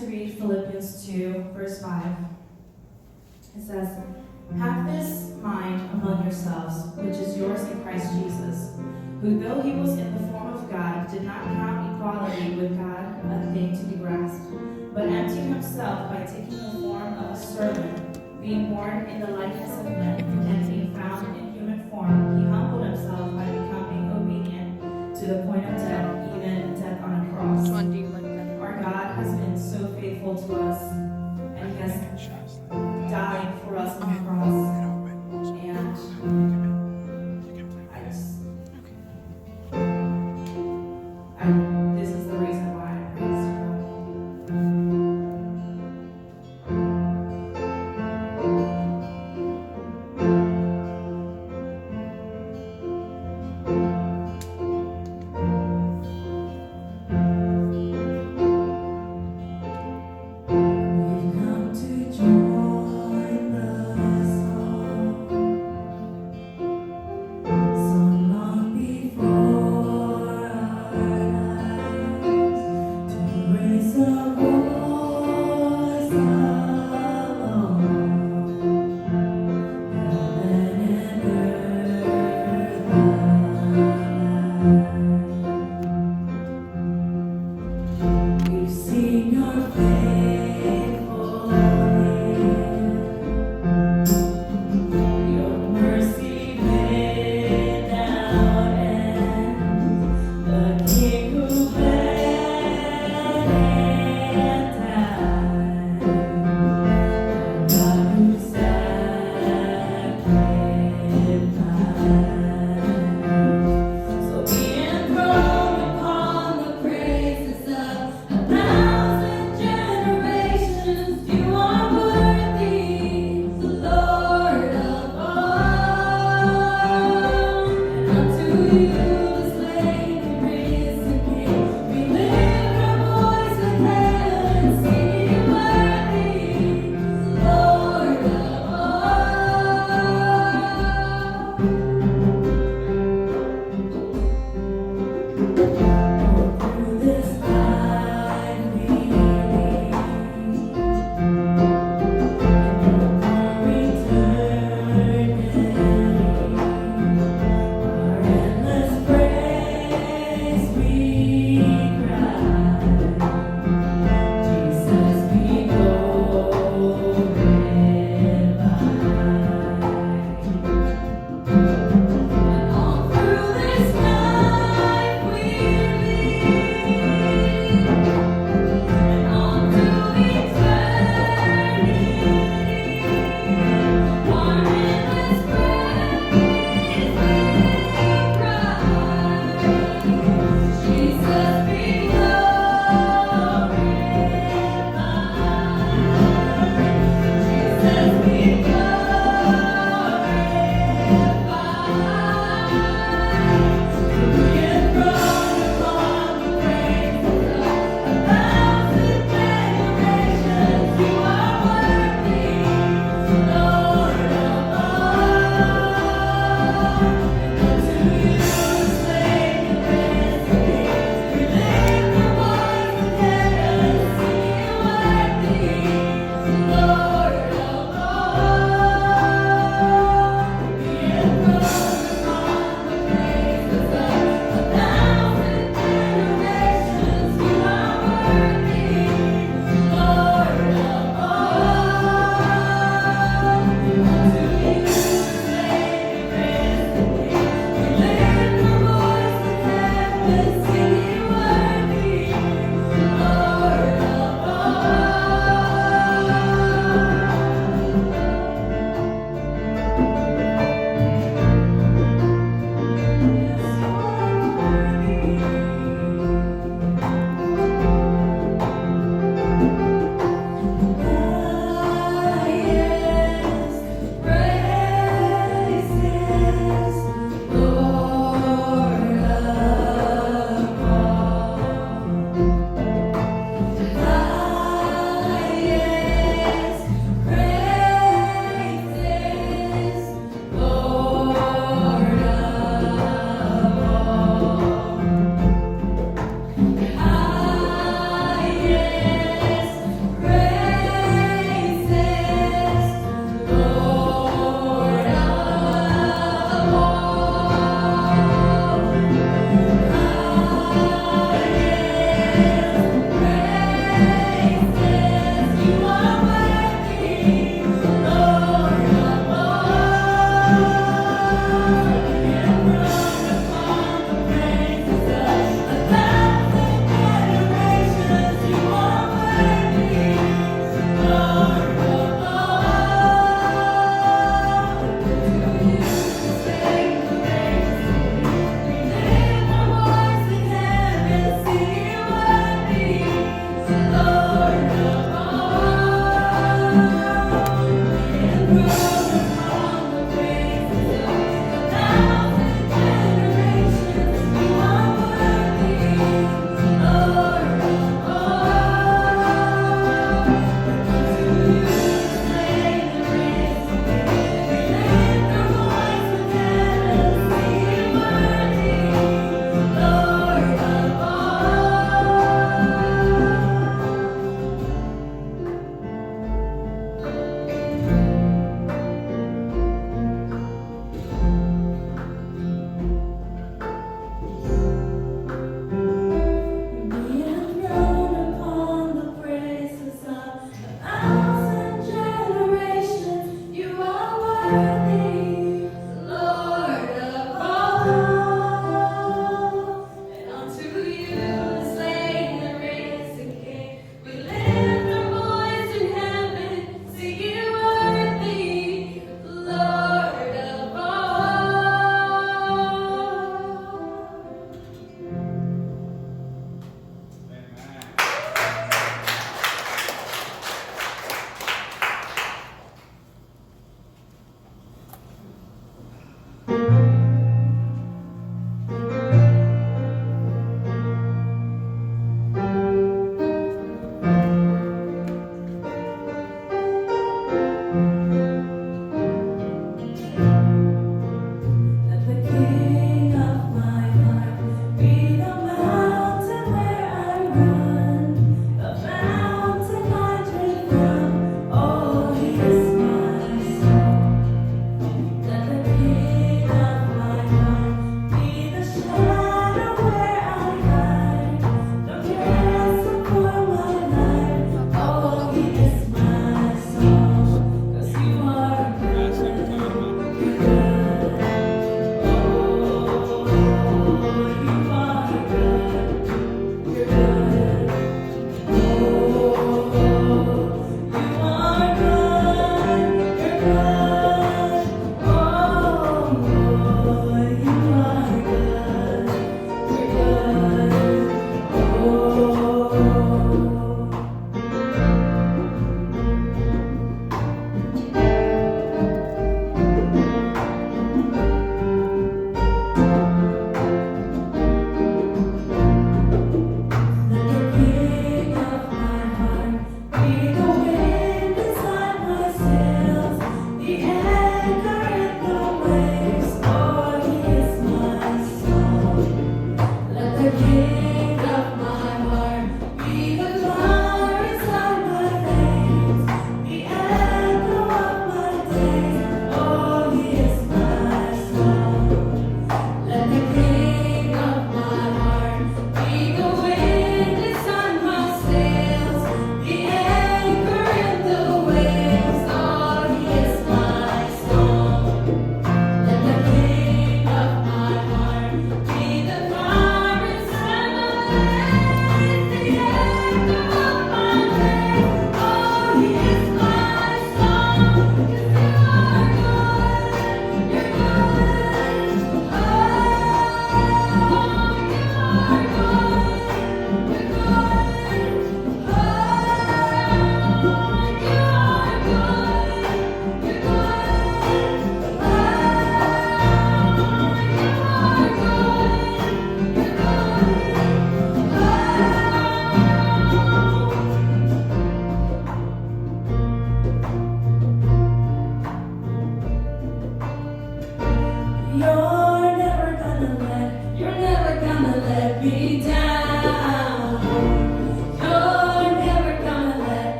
to read Philippians 2, verse 5. It says, "Have this mind among yourselves, which is yours in Christ Jesus, who though he was in the form of God, did not count equality with God a thing to be grasped, but emptied himself by taking the form of a servant, being born in the likeness of men, and being found in human form, he humbled himself by becoming obedient to the point of death, even death on a cross." Our God has been so faithful to us, and he has died for us on the cross. And this is the reason why I praise God. We've come to join the song sung long before our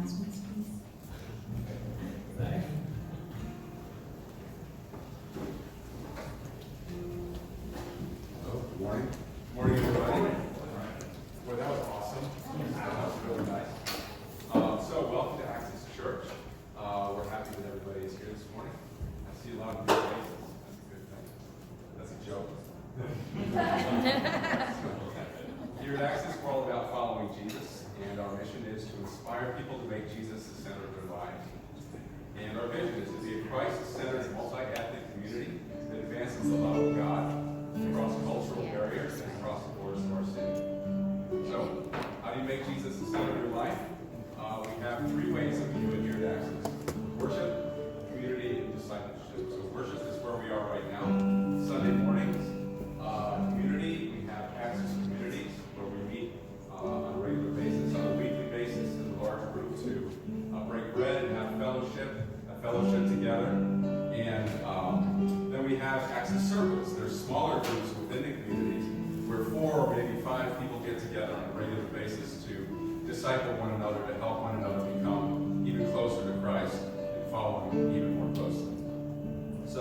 announcements, please. Sorry. Hello, good morning. Morning, everybody. Boy, that was awesome. That was really nice. So, welcome to Access Church. We're happy that everybody is here this morning. I see a lot of good faces. That's a good thing. That's a joke. Here at Access, we're all about following Jesus, and our mission is to inspire people to make Jesus the center of their lives. And our vision is to be a Christ-centered, multi-ethnic community that advances the love of God across cultural barriers and across the borders of our city. So, how do you make Jesus the center of your life? We have three ways that we do it here at Access: worship, community, and discipleship. So, worship is where we are right now. Sunday mornings, community, we have Access communities where we meet on a regular basis, on a weekly basis, in a large group to break bread and have fellowship together. And then we have Access circles. There's smaller groups within the communities where 4 or maybe 5 people get together on a regular basis to disciple one another, to help one another become even closer to Christ and follow Him even more closely. So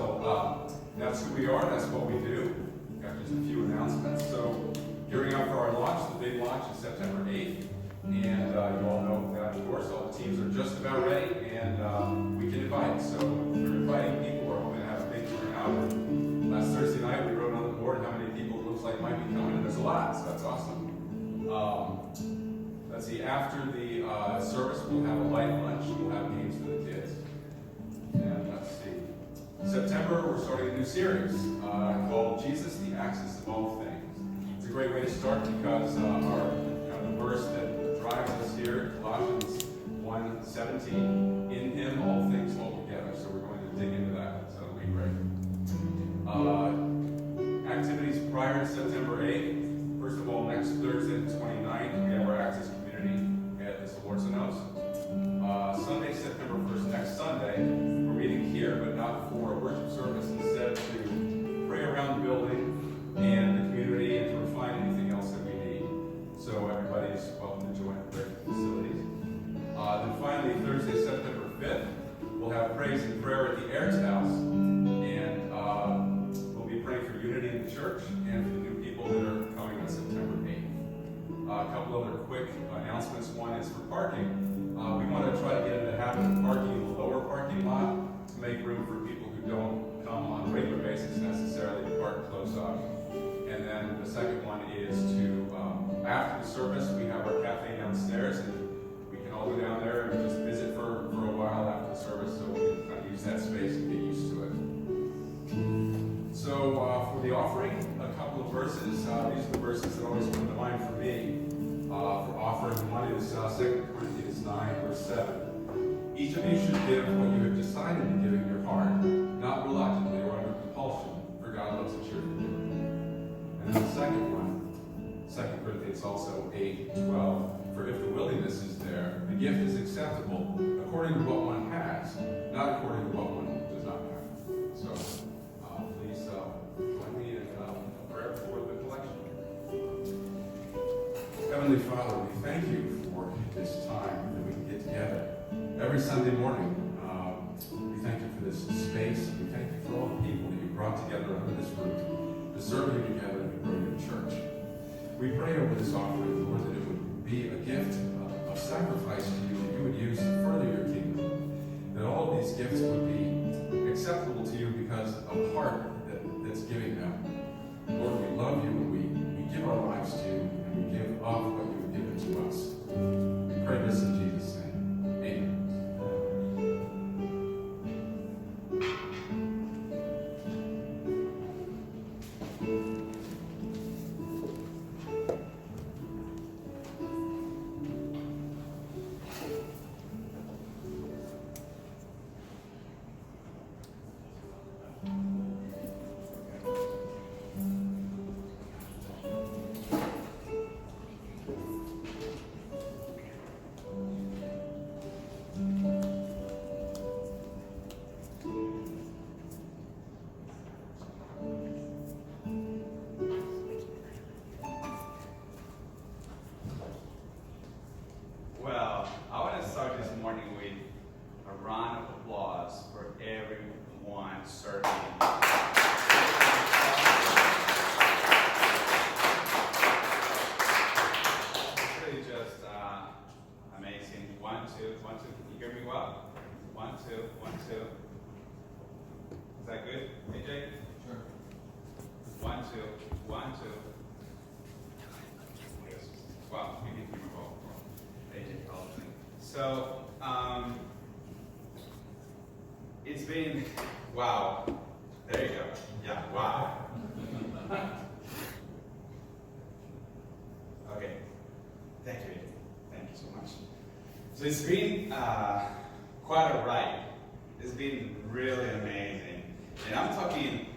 that's who we are. That's what we do. Got just a few announcements. So gearing up for our launch. The big launch is September 8th. And you all know that, of course, all the teams are just about ready, and we can invite. So we're inviting people. We're hoping to have a big turnout. Last Thursday night, we wrote on the board how many people it looks like might be coming, and there's a lot, so that's awesome. Let's see, after the service, we'll have a light lunch. We'll have games for the kids. And let's see. September, we're starting a new series called Jesus, the Axis of All Things. It's a great way to start because the verse that drives us here, Colossians 1:17, in Him all things hold together. So we're going to dig into that. So it'll be great. Activities prior to September 8th. First of all, next Thursday, the 29th, we have our Access community at the Salorzanos. Sunday, September 1st, next Sunday, we're meeting here, but not for a worship service. Instead, to pray around the building and the community and to refine anything else that we need. So everybody is welcome to join the prayer facilities. Then finally, Thursday, September 5th, we'll have praise and prayer at the Ayers House. And we'll be praying for unity in the church and for the new people that are coming on September 8th. A couple other quick announcements. One is for parking. We want to try to get in the habit of parking in the lower parking lot to make room for people who don't come on a regular basis necessarily to park close up. And then the second one is to, after the service, we have our cafe downstairs, and we can all go down there and just visit for a while after the service, so we can kind of use that space and get used to it. So for the offering, a couple of verses. These are the verses that always come to mind for me. For offering, one is 2 Corinthians 9, verse 7. Each of you should give what you have decided to give in your heart, not reluctantly or under compulsion, for God loves a cheerful giver. And then the second one, 2 Corinthians also 8:12. For if the willingness is there, the gift is acceptable according to what one has, not according to what one does not have. So please join me in a prayer for the collection. Heavenly Father, we thank you for this time that we can get together every Sunday morning. We thank you for this space. We thank you for all the people that you brought together under this roof to serve you together and to grow your church. We pray over this offering, Lord, that it would be a gift of sacrifice to you, that you would use to further your kingdom, that all of these gifts would be acceptable to you because of a heart that's giving them. Lord, we love you and we give our lives to you and we give up what you have given to us. We pray this in Jesus' name. Amen. two, 1, 2. Wow, we can hear my vote from AJ Carlton. So, it's been, wow. There you go. Yeah, wow. Okay. Thank you. Thank you so much. So it's been quite a ride. It's been really amazing. And I'm talking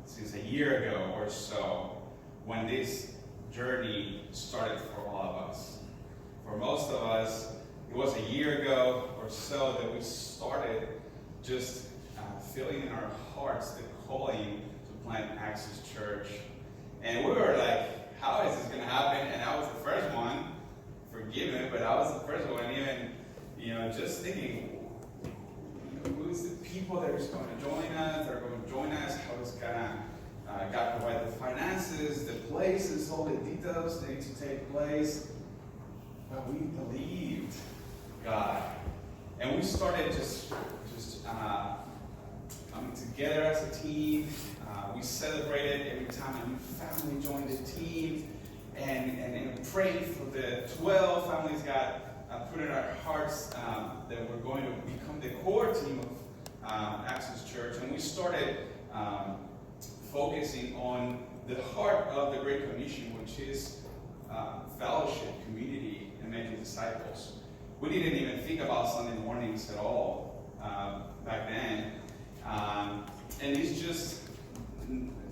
since a year ago or so when this journey started for all of us. For most of us, it was a year ago or so that we started just feeling in our hearts the calling to plant Access Church. And we were like, how is this going to happen? And I was the first one, forgive me, but I was the first one even, just thinking, who's the people that are going to join us, how is God provide the finances, the places, all the details that need to take place. But we believed God. And we started just coming together as a team. We celebrated every time a new family joined the team, and prayed for the 12 families God put in our hearts that were going to become the core team of Access Church. And we started focusing on the heart of the Great Commission, which is fellowship, community, and making disciples. We didn't even think about Sunday mornings at all back then. And it's just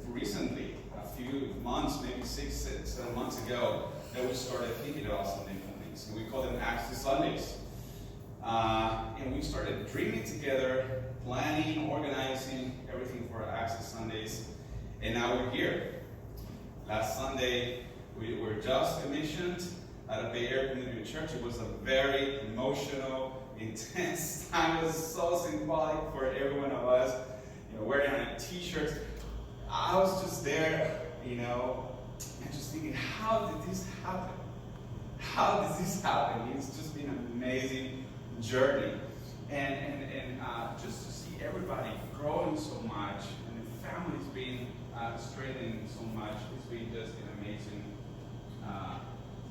recently, a few months, maybe 6-7 months ago, that we started thinking about Sunday mornings. And we call them Access Sundays. And we started dreaming together, planning, organizing everything for our Access Sundays. And now we're here. Last Sunday, we were just commissioned at a Bay Area Community Church. It was a very emotional, intense time. It was so symbolic for every one of us. Wearing on a t-shirt. I was just there, and just thinking, how did this happen? How did this happen? It's just been an amazing journey. And just to see everybody growing so much, and the families being strengthening so much, it's been just an amazing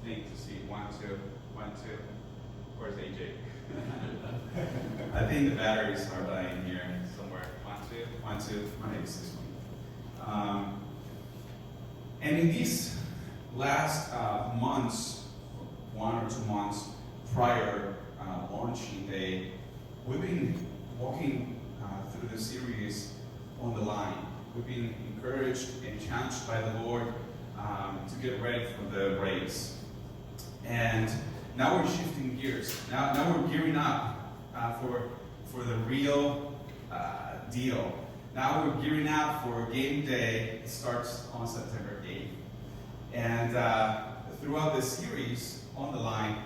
thing to see. 1, 2, 1, 2. Where's AJ? I think the batteries are dying here somewhere. 1, 2. Maybe this one. And in these last months, 1 or 2 months prior launching day, we've been walking through the series On the Line. We've been encouraged and challenged by the Lord to get ready for the race. And now we're shifting gears. Now we're gearing up for the real deal. Now we're gearing up for game day. It starts on September 8th. And throughout this series, On the Line,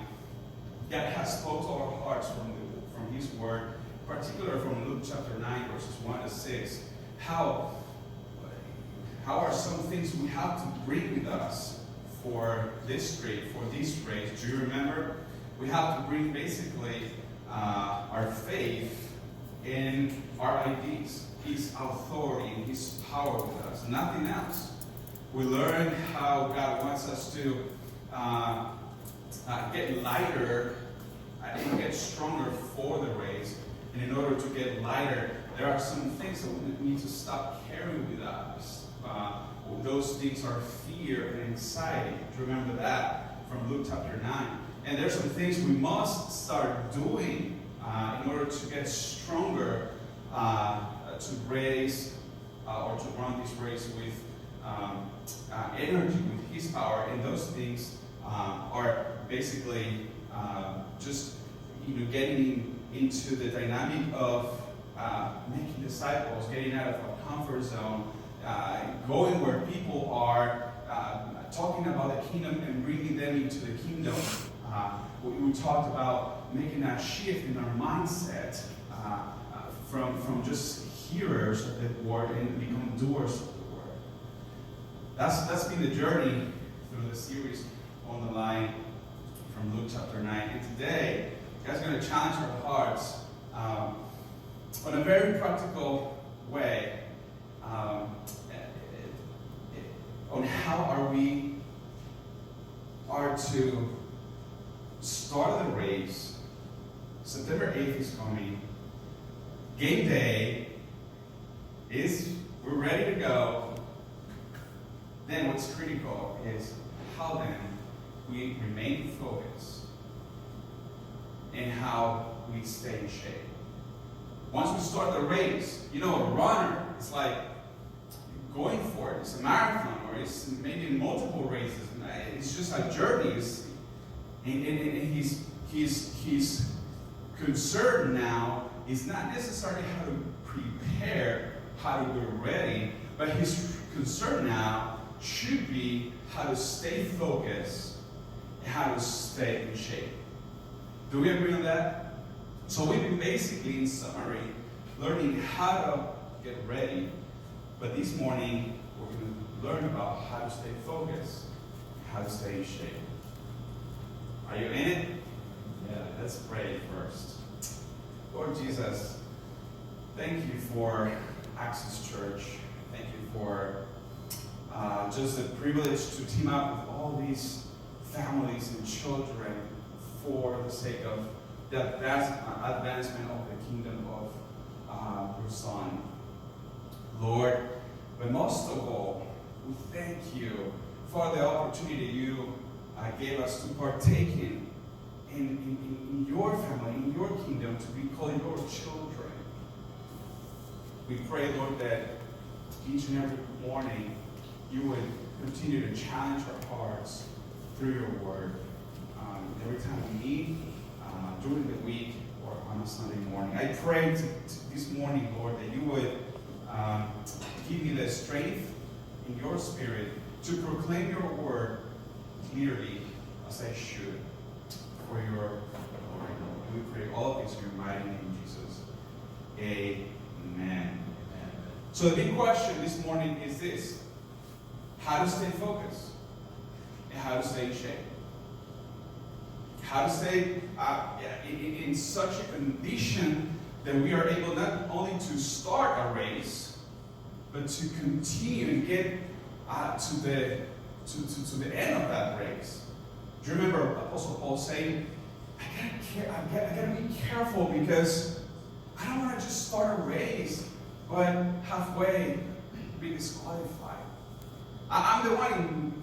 God has spoke to our hearts from His Word, particularly from Luke chapter 9, verses 1 to 6. How are some things we have to bring with us for this race? Do you remember? We have to bring basically our faith in our ideas, His authority, and His power with us, nothing else. We learn how God wants us to get lighter and get stronger for the race. And in order to get lighter, there are some things that we need to stop carrying with us. Those things are fear and anxiety. Do you remember that from Luke chapter 9? And there's some things we must start doing in order to get stronger, to race or to run this race with energy, with His power. And those things are basically just getting into the dynamic of making disciples, getting out of our comfort zone, going where people are, talking about the kingdom and bringing them into the kingdom. We talked about making that shift in our mindset from just hearers of the word and become doers of the word. That's been the journey through the series On the Line from Luke chapter 9. And today, God's going to challenge our hearts on a very practical way. how we are to start the race. September 8th is coming. Game day we're ready to go. Then what's critical is how then we remain focused and how we stay in shape. Once we start the race, a runner, it's like going for it. It's a marathon, or it's maybe multiple races. It's just a journey. And he's concerned now. It's not necessarily how to prepare, how to get ready, but his concern now should be how to stay focused and how to stay in shape. Do we agree on that? So we've been basically, in summary, learning how to get ready. But this morning, we're going to learn about how to stay focused, how to stay in shape. Are you in it? Yeah, let's pray first. Lord Jesus, thank you for Access Church. Thank you for just the privilege to team up with all these families and children for the sake of the advancement of the kingdom of your Son. Lord, but most of all, we thank you for the opportunity you gave us to partake in your family, in your kingdom, to be called your children. We pray, Lord, that each and every morning you would continue to challenge our hearts through your word. Every time we meet, during the week, or on a Sunday morning. I pray this morning, Lord, that you would give me the strength in your spirit to proclaim your word clearly as I should for your glory. We pray all of this in your mighty name, Jesus. Amen. So the big question this morning is this: how to stay focused and how to stay in shape. How to stay in such a condition that we are able not only to start a race, but to continue and get to the end of that race. Do you remember Apostle Paul saying, I gotta be careful because I don't want to just start a race, but halfway be disqualified. I'm the one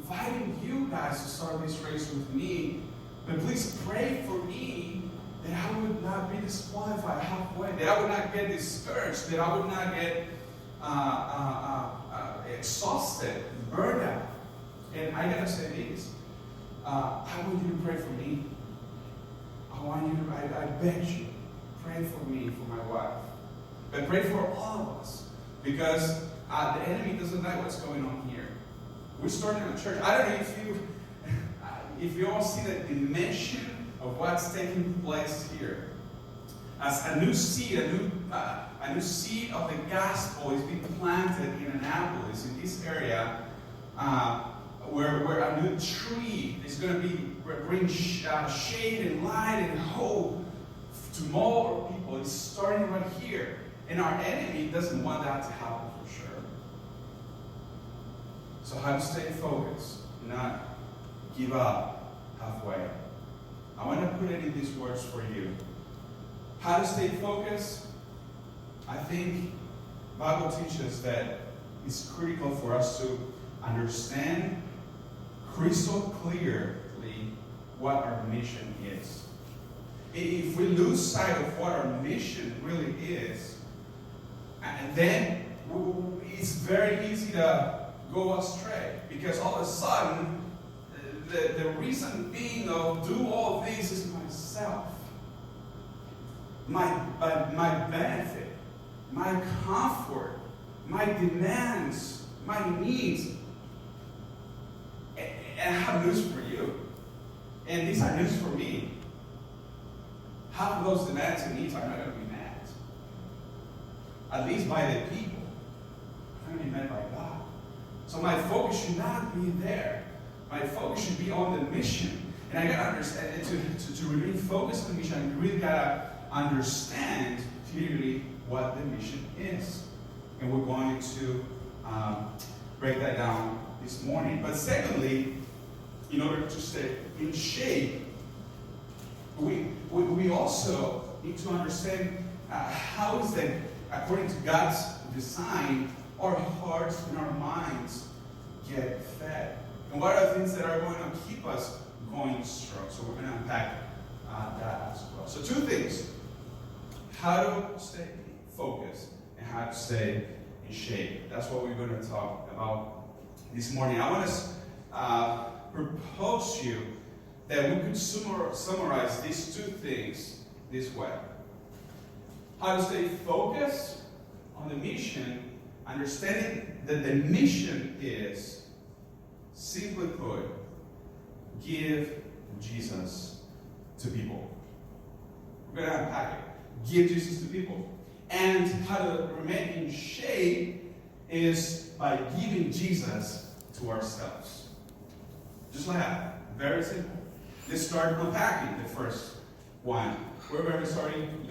inviting you guys to start this race with me, but please pray for me that I would not be disqualified halfway, that I would not get discouraged, that I would not get exhausted, burned out. And I gotta say this, I want you to pray for me. I want you to, I beg you, pray for me, for my wife. But pray for all of us, because the enemy doesn't know what's going on here. We're starting a church. I don't know if you all see the dimension of what's taking place here. As a new seed, a new seed of the gospel is being planted in Annapolis, in this area, where a new tree is going to bring shade and light and hope to more people. It's starting right here. And our enemy doesn't want that to happen for sure. So how to stay focused, not give up halfway. I want to put it in these words for you. How to stay focused? I think the Bible teaches that it's critical for us to understand crystal clearly what our mission is. If we lose sight of what our mission really is, and then it's very easy to go astray, because all of a sudden the reason being of do all this is myself, my benefit, my comfort, my demands, my needs. And I have news for you, and these are news for me. Half of those demands and needs are not going to be met, at least by the people. They're going to be met by God. So my focus should not be there. My focus should be on the mission. And I got to understand, to remain focused on the mission, I really got to understand clearly what the mission is. And we're going to break that down this morning. But secondly, in order to stay in shape, we also need to understand how is that, according to God's design, our hearts and our minds get fed. And what are the things that are going to keep us going strong? So we're going to unpack that as well. So 2 things. How to stay focused and how to stay in shape. That's what we're going to talk about this morning. I want to propose to you that we could summarize these 2 things this way. How to stay focused on the mission, understanding that the mission is, simply put, give Jesus to people. We're going to unpack it. Give Jesus to people. And how to remain in shape is by giving Jesus to ourselves. Just like that. Very simple. Let's start unpacking the first one. We're starting.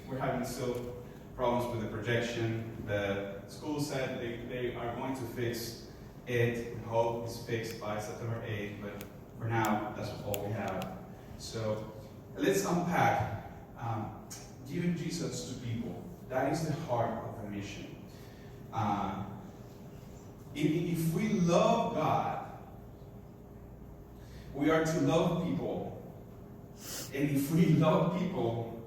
We're having still problems with the projection. The school said they are going to fix it. We hope it's fixed by September 8th, but for now, that's all we have. So let's unpack giving Jesus to people. That is the heart of the mission. If we love God, we are to love people. And if we love people,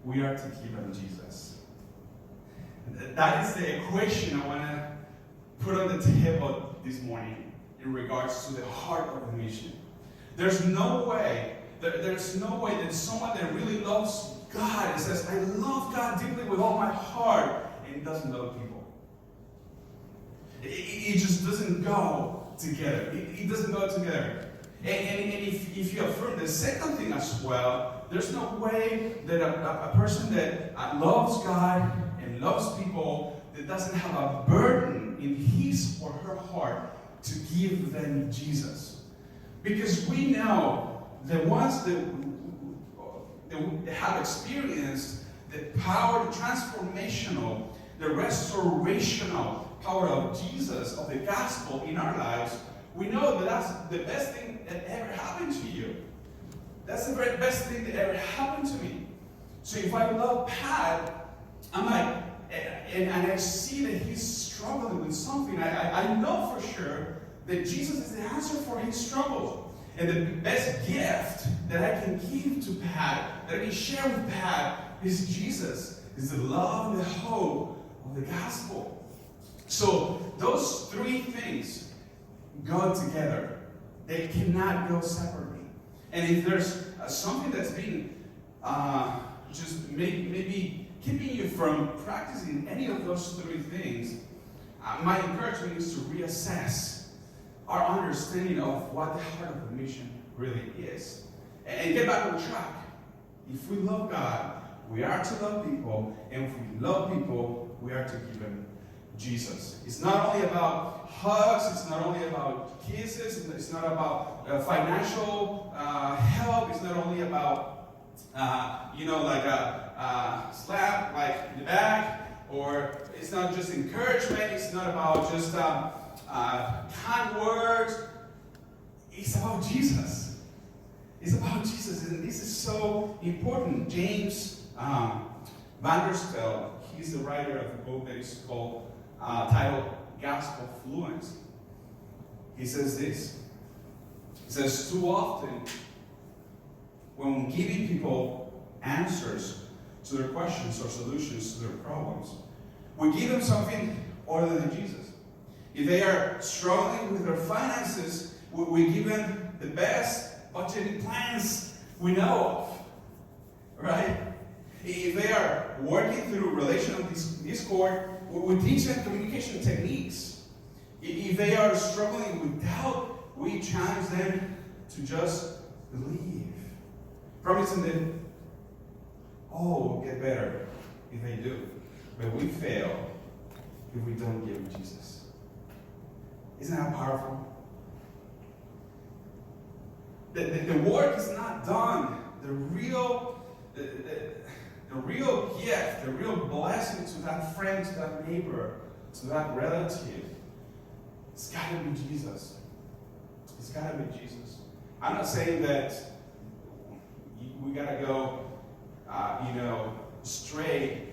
we are to give them Jesus. That is the equation I want to put on the table this morning in regards to the heart of the mission. There's no way that someone that really loves God and says, I love God deeply with all my heart, and doesn't love people. It just doesn't go together. It doesn't go together. And if you affirm the second thing as well, there's no way that a person that loves God and loves people, that doesn't have a burden in his or her heart to give them Jesus. Because we know the ones that have experienced the power, the transformational, the restorational power of Jesus, of the gospel in our lives, we know that that's the best thing that ever happened to you. That's the very best thing that ever happened to me. So if I love Pat, I'm like, and I see that he's struggling with something, I know for sure that Jesus is the answer for his struggles. And the best gift that I can give to Pat, that I can share with Pat, is Jesus, is the love and the hope of the gospel. So those 3 things go together. They cannot go separately. And if there's something that's been just maybe keeping you from practicing any of those 3 things, my encouragement is to reassess our understanding of what the heart of the mission really is. And get back on track. If we love God, we are to love people. And if we love people, we are to give them Jesus. It's not only about hugs, it's not only about kisses, it's not about financial help, it's not only about, like a slap like in the back, or it's not just encouragement, it's not about just kind words. It's about Jesus. It's about Jesus, and this is so important. James Vanderstelt, he's the writer of a book that is called titled Gospel Fluency. He says this. He says, too often, when giving people answers to their questions or solutions to their problems, we give them something other than Jesus. If they are struggling with their finances, we give them the best budgeting plans we know of, right? If they are working through relational discord, we teach them communication techniques. If they are struggling with doubt, we challenge them to just believe, promising them, all will get better if they do. But we fail if we don't give them Jesus. Isn't that powerful? The work is not done. The real gift, the real blessing to that friend, to that neighbor, to that relative, It's got to be Jesus. It's got to be Jesus. I'm not saying that we got to go, straight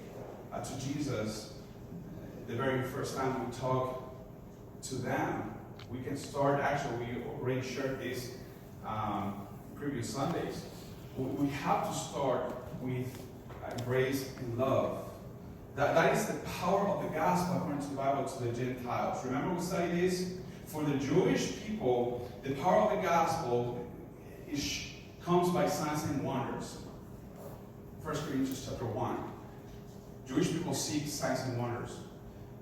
to Jesus the very first time we talk to them. We can start, actually, we already shared this previous Sundays. We have to start with grace and love. That is the power of the gospel according to the Bible to the Gentiles. Remember we studied this? For the Jewish people, the power of the gospel comes by signs and wonders. 1 Corinthians chapter 1. Jewish people seek signs and wonders.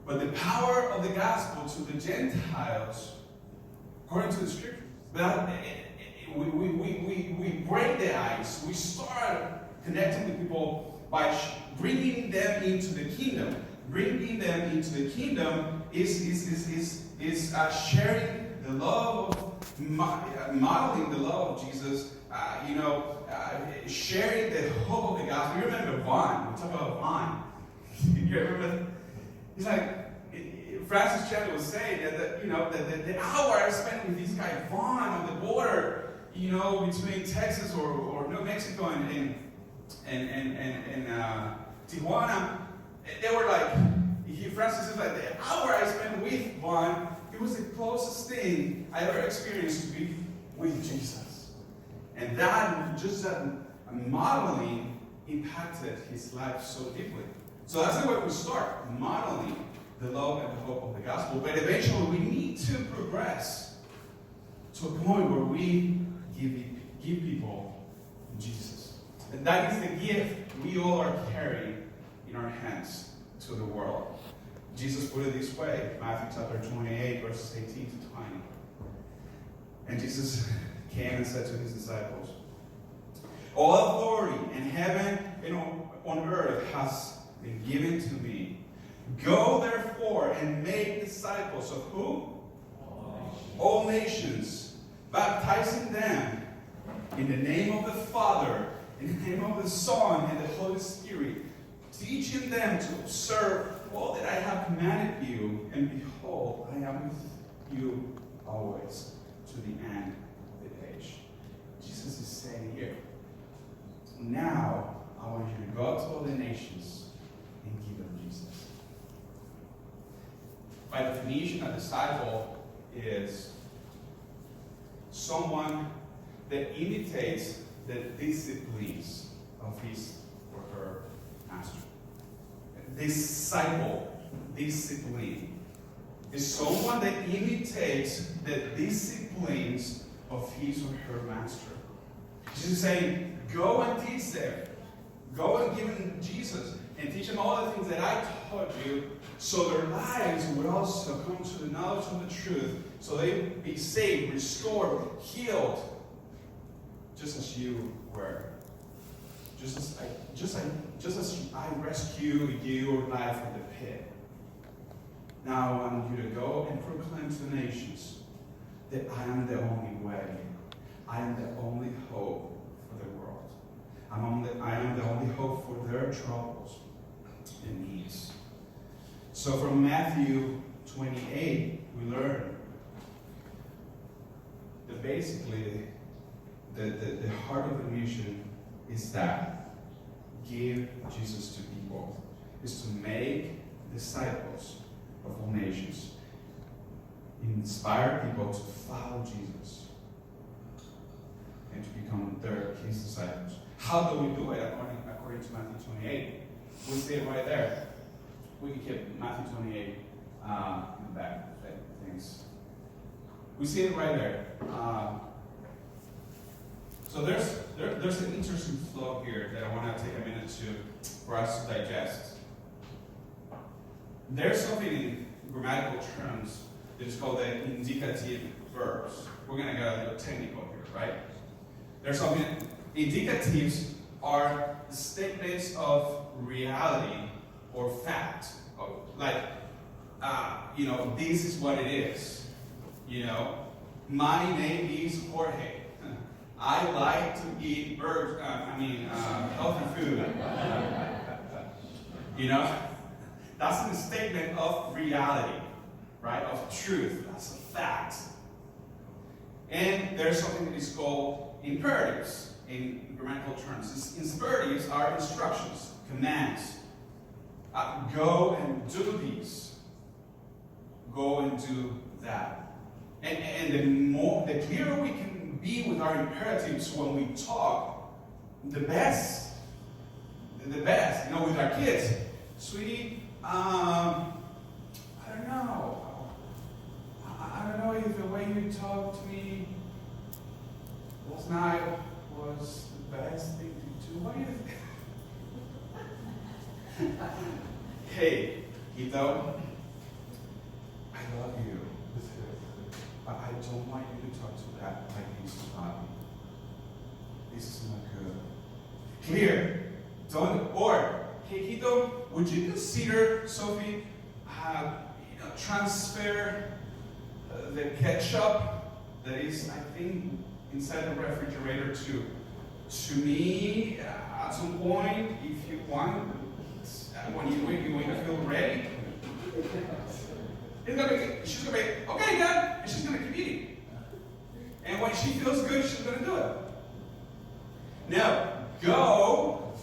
But the power of the gospel to the Gentiles, according to the scripture, we break the ice. We start connecting with people by bringing them into the kingdom. Bringing them into the kingdom is sharing the love of, modeling the love of Jesus, sharing the hope of the gospel. You remember Vaughn? We talk about Vaughn. You remember? He's like, Francis Chan was saying that the hour I spent with this guy Vaughn on the border, between Texas or New Mexico and Tijuana, they were like, Francis is like, the hour I spent with Vaughn, it was the closest thing I ever experienced to be with Jesus. And that modeling impacted his life so deeply. So that's the way we start, modeling the love and the hope of the gospel. But eventually we need to progress to a point where we give people Jesus. And that is the gift we all are carrying in our hands to the world. Jesus put it this way, Matthew chapter 28, verses 18 to 20. And Jesus came and said to his disciples, all authority in heaven and on earth has been given to me. Go therefore and make disciples of who? All nations, baptizing them in the name of the Father, in the name of the Son, and the Holy Spirit, teaching them to observe all that I have commanded you, and behold, I am with you always to the end of the age. Jesus is saying here, now I want you to go to all the nations and give them Jesus. By definition, a disciple is someone that imitates the disciplines of his or her master. Discipline is someone that imitates the disciplines of his or her master. Jesus is saying, go and teach them. Go and give them Jesus and teach them all the things that I taught you, so their lives would also come to the knowledge of the truth, so they be saved, restored, healed, just as you were. Just as I rescued your life from the pit. Now I want you to go and proclaim to the nations that I am the only way. I am the only hope for the world. I am the only hope for their troubles and needs. So from Matthew 28, we learn that basically the heart of the mission is that give Jesus to people, is to make disciples of all nations, inspire people to follow Jesus and to become his disciples. How do we do it according to Matthew 28? We see it right there. We can keep Matthew 28 in the back. Thanks. We see it right there. So there's an interesting flow here that I want to take a minute for us to digest. There's something in grammatical terms that is called the indicative verbs. We're going to get a little technical here, right? There's something. Indicatives are statements of reality or fact. Like, this is what it is. My name is Jorge. I like to eat healthy food. That's a statement of reality. right? Of truth. That's a fact. And there's something that is called imperatives in grammatical terms. Imperatives are instructions, commands. Go and do these. Go and do that. And the clearer we can be with our imperatives when we talk, the best. With our kids. Sweetie, I don't know. I don't know if the way you talked to me last night was the best thing to do. What do you think? Hey, Hito, I love you. But I don't want you to talk to that like this to Bobby. This is not good. Clear. Don't, or, hey, Hito, would you consider, Sophie, transfer the ketchup that is, I think, inside the refrigerator to me at some point, if you want, when you feel ready. She's gonna be, okay, Dad, and she's gonna keep eating. And when she feels good, she's gonna do it. Now, go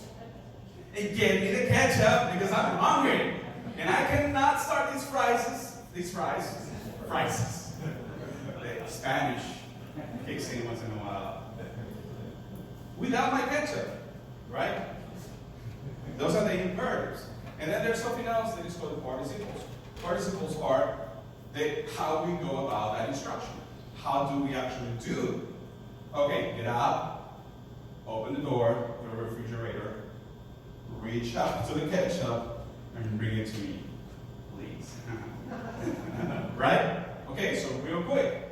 and get me the ketchup because I'm hungry. And I cannot start these fries. The Spanish kicks in once in a while. Without my ketchup, right? Those are the imperatives. And then there's something else that is called the participles. Participles are how we go about that instruction. How do we actually do? Okay, get up, open the door to the refrigerator, reach out to the ketchup, and bring it to me, please. Right? Okay, so real quick.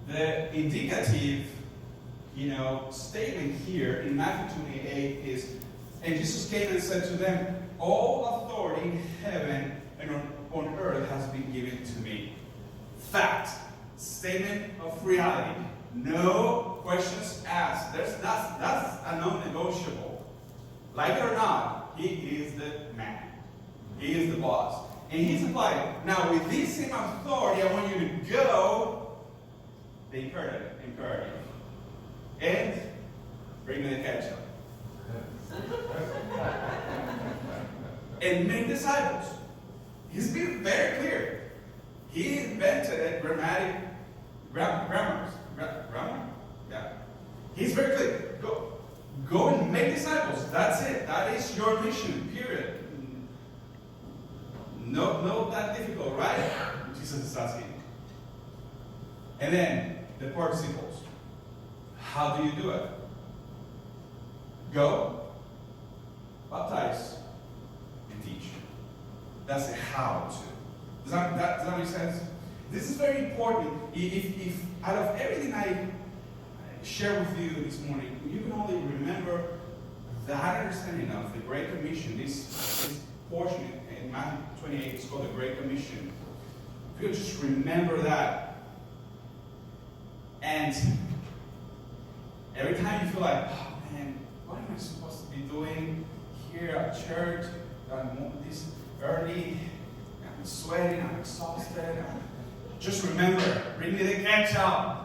The indicative, statement here in Matthew 28 is, and Jesus came and said to them, all authority in heaven and on earth has been given to me. Fact. Statement of reality. No questions asked. That's a non-negotiable. Like it or not, he is the man. He is the boss. And he's applying. Now, with this same authority, I want you to go, the imperative. And bring me the ketchup. And make disciples. He's been very clear. He invented a grammar? Yeah. He's very clear. Go and make disciples. That's it. That is your mission, period. No, that difficult, right? Jesus is asking. And then the participles. How do you do it? Go, baptize, and teach. That's the how to. Does that make sense? This is very important. If out of everything I share with you this morning, you can only remember that understanding of the Great Commission, this portion in Matthew 28 is called the Great Commission. If you just remember that, and every time you feel like, oh man, what am I supposed to be doing here at church? I'm this early, I'm sweating, I'm exhausted. Just remember, bring me the ketchup.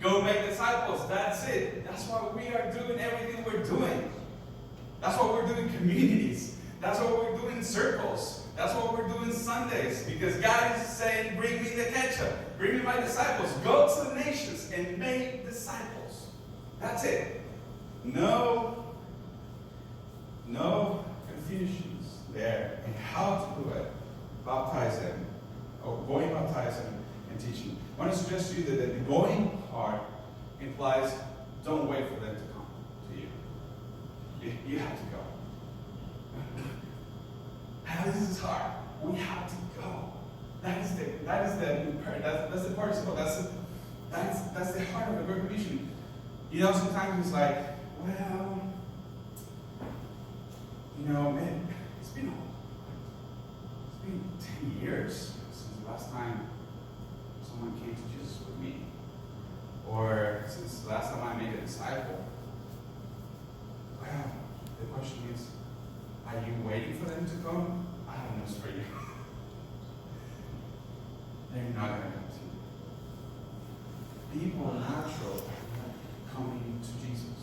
Go make disciples. That's it. That's why we are doing everything we're doing. That's what we're doing in communities. That's what we're doing in circles. That's what we're doing Sundays. Because God is saying, bring me the ketchup. Bring me my disciples. Go to the nations and make disciples. That's it. No confusions there in how to do it. Baptize them. Or going baptizing and teaching. I want to suggest to you that the going part implies don't wait for them to come to you. You have to go. This is hard. We have to go. That's the participle. That's the heart of the Great Commission. Sometimes it's like, well, man, it's been 10 years since the last time someone came to Jesus with me. Or since the last time I made a disciple. Well, the question is, are you waiting for them to come? I have news for you. they're not going to come to you. People naturally coming to Jesus.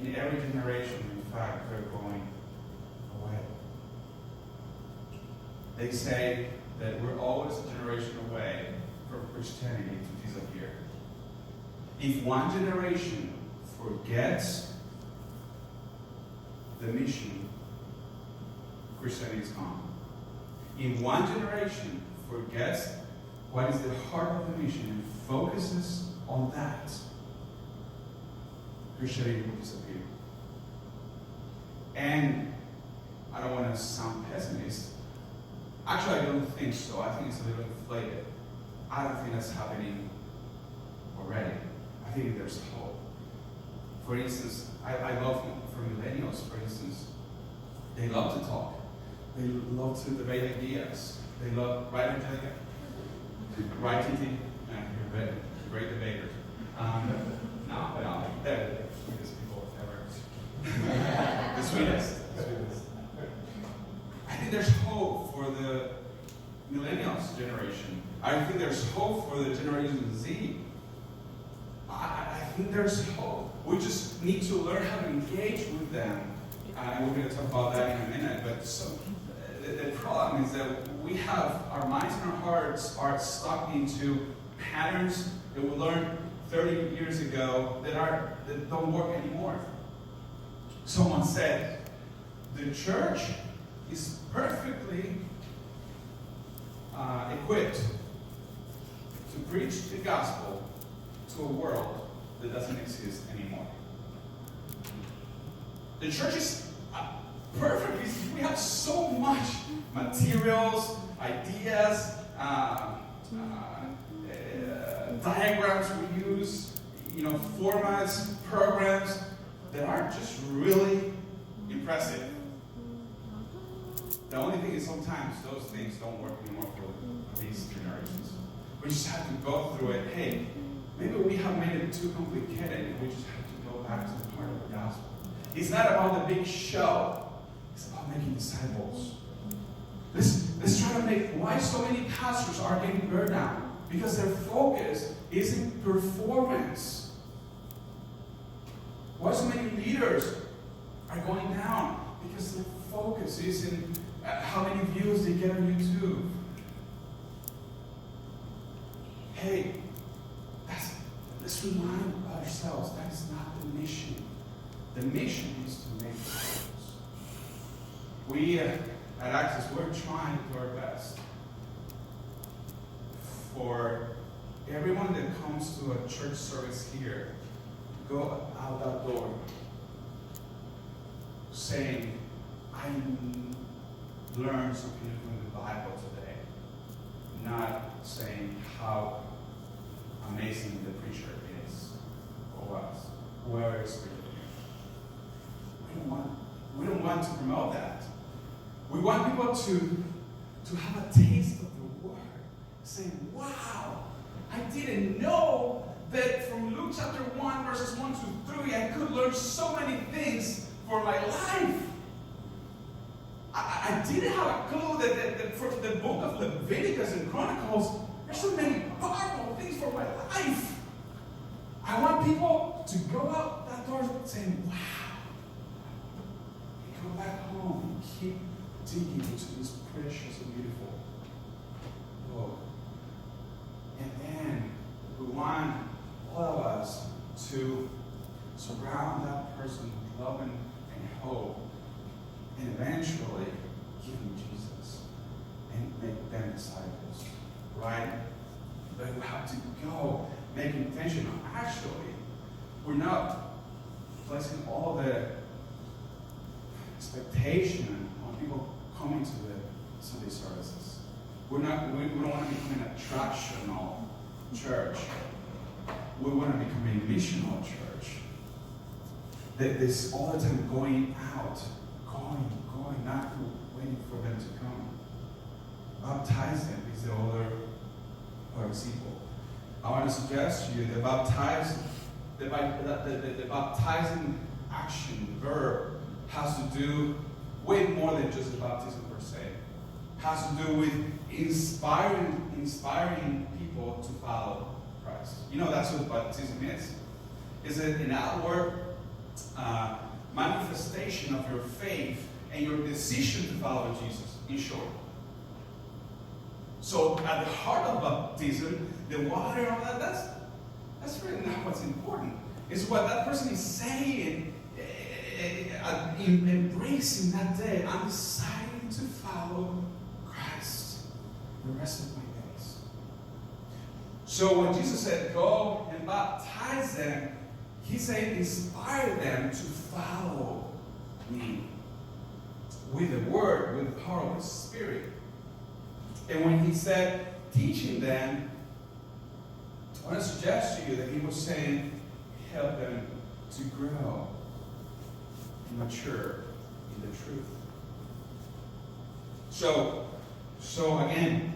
In every generation, in fact, they're going away. They say that we're always a generation away from Christianity to disappear. If one generation forgets the mission, Christianity is gone. If one generation forgets what is the heart of the mission and focuses on that, Christianity will disappear. And I don't want to sound pessimist. Actually, I don't think so. I think it's a little inflated. I don't think that's happening already. I think there's hope. For instance, I love for millennials, for instance, they love to talk. They love to debate ideas. They love, right, Angelica? Right, Titi? You're a great debater. No, they're the sweetest people ever. The sweetest. I think there's hope for the millennials generation. I think there's hope for the Generation Z. I think there's hope. We just need to learn how to engage with them. And we're going to talk about that in a minute. But the problem is that we have our minds and our hearts are stuck into patterns that we learned 30 years ago that don't work anymore. Someone said, the church is perfectly equipped to preach the gospel to a world that doesn't exist anymore. The church is perfectly, we have so much materials, ideas, diagrams we use, formats, programs that are just really impressive. The only thing is sometimes those things don't work anymore for these generations. We just have to go through it. Hey, maybe we have made it too complicated and we just have to go back to the heart of the gospel. It's not about the big show. It's about making disciples. Let's try to make why so many pastors are getting burned out. Because their focus is in performance. Why so many leaders are going down? Because their focus is in how many views they get on YouTube. Hey, let's remind ourselves that is not the mission. The mission is to make disciples. We at Access, we're trying to do our best for everyone that comes to a church service here, go out that door saying, I learned something from the Bible today. Not saying how amazing the preacher is or was, whoever is preaching. We don't want to promote that. We want people to have a taste of the word. Saying, wow, I didn't know that from Luke chapter 1, verses 1 to 3, I could learn so many things for my life. I didn't have a clue that from the book of Leviticus and Chronicles, there's so many powerful things for my life. I want people to go out that door saying, wow. And go back home and keep digging into this precious and beautiful book. And then we want all of us to surround that person with love and hope, and eventually give them Jesus and make them disciples, right? But we have to go make intentional. Actually, we're not placing all the expectation on people coming to the Sunday services. We don't want to become an attractional church. We want to become a missional church. That this all the time going out, going, not waiting for them to come. Baptize them is the other participle. I want to suggest to you that the baptizing action, verb, has to do way more than just the baptism per se. has to do with inspiring people to follow Christ. You know, that's what baptism is. It's an outward manifestation of your faith and your decision to follow Jesus, in short. So at the heart of baptism, the water and all that, that's really not what's important. It's what that person is saying, embracing that day. I'm deciding to follow Christ the rest of my days. So when Jesus said, go and baptize them, he said, inspire them to follow me with the word, with the power of the Spirit. And when he said, teaching them, I want to suggest to you that he was saying, help them to grow and mature in the truth. So again,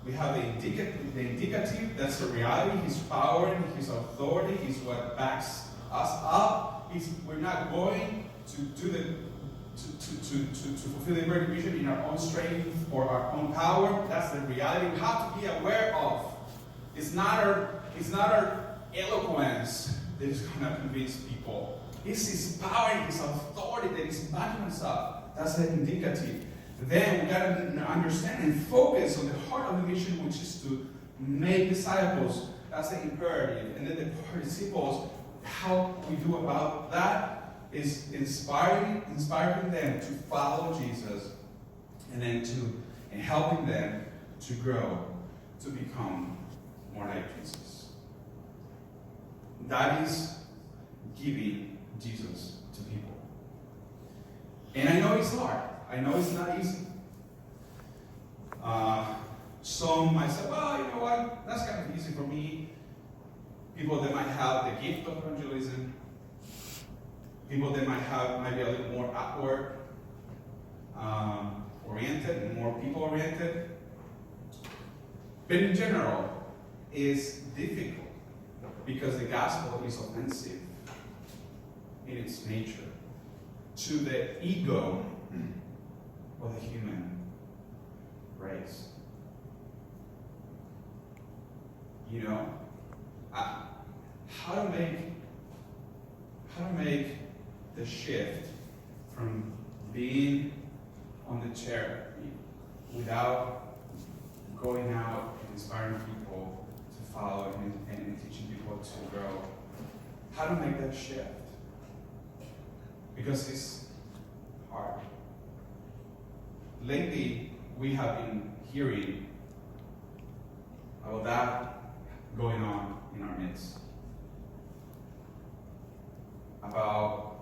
we have the indicative, that's the reality, his power and his authority is what backs us up. We're not going to do to fulfill the Great Commission in our own strength or our own power. That's the reality we have to be aware of. It's not our eloquence that is going to convince people. It's his power and his authority that is backing us up. That's the indicative. Then we got to understand and focus on the heart of the mission, which is to make disciples. That's the imperative. And then the participles, how we do about that is inspiring them to follow Jesus, and then and helping them to grow, to become more like Jesus. That is giving Jesus to people. And I know it's hard. I know it's not easy. Some might say, well, you know what? That's kind of easy for me. People that might have the gift of evangelism. People that might be a little more outward oriented and more people oriented. But in general, it's difficult because the gospel is offensive in its nature to the ego of the human race. You know, how to make the shift from being on the chair without going out and inspiring people to follow and teaching people to grow. How to make that shift? Because it's hard. Lately, we have been hearing about that going on in our midst. About,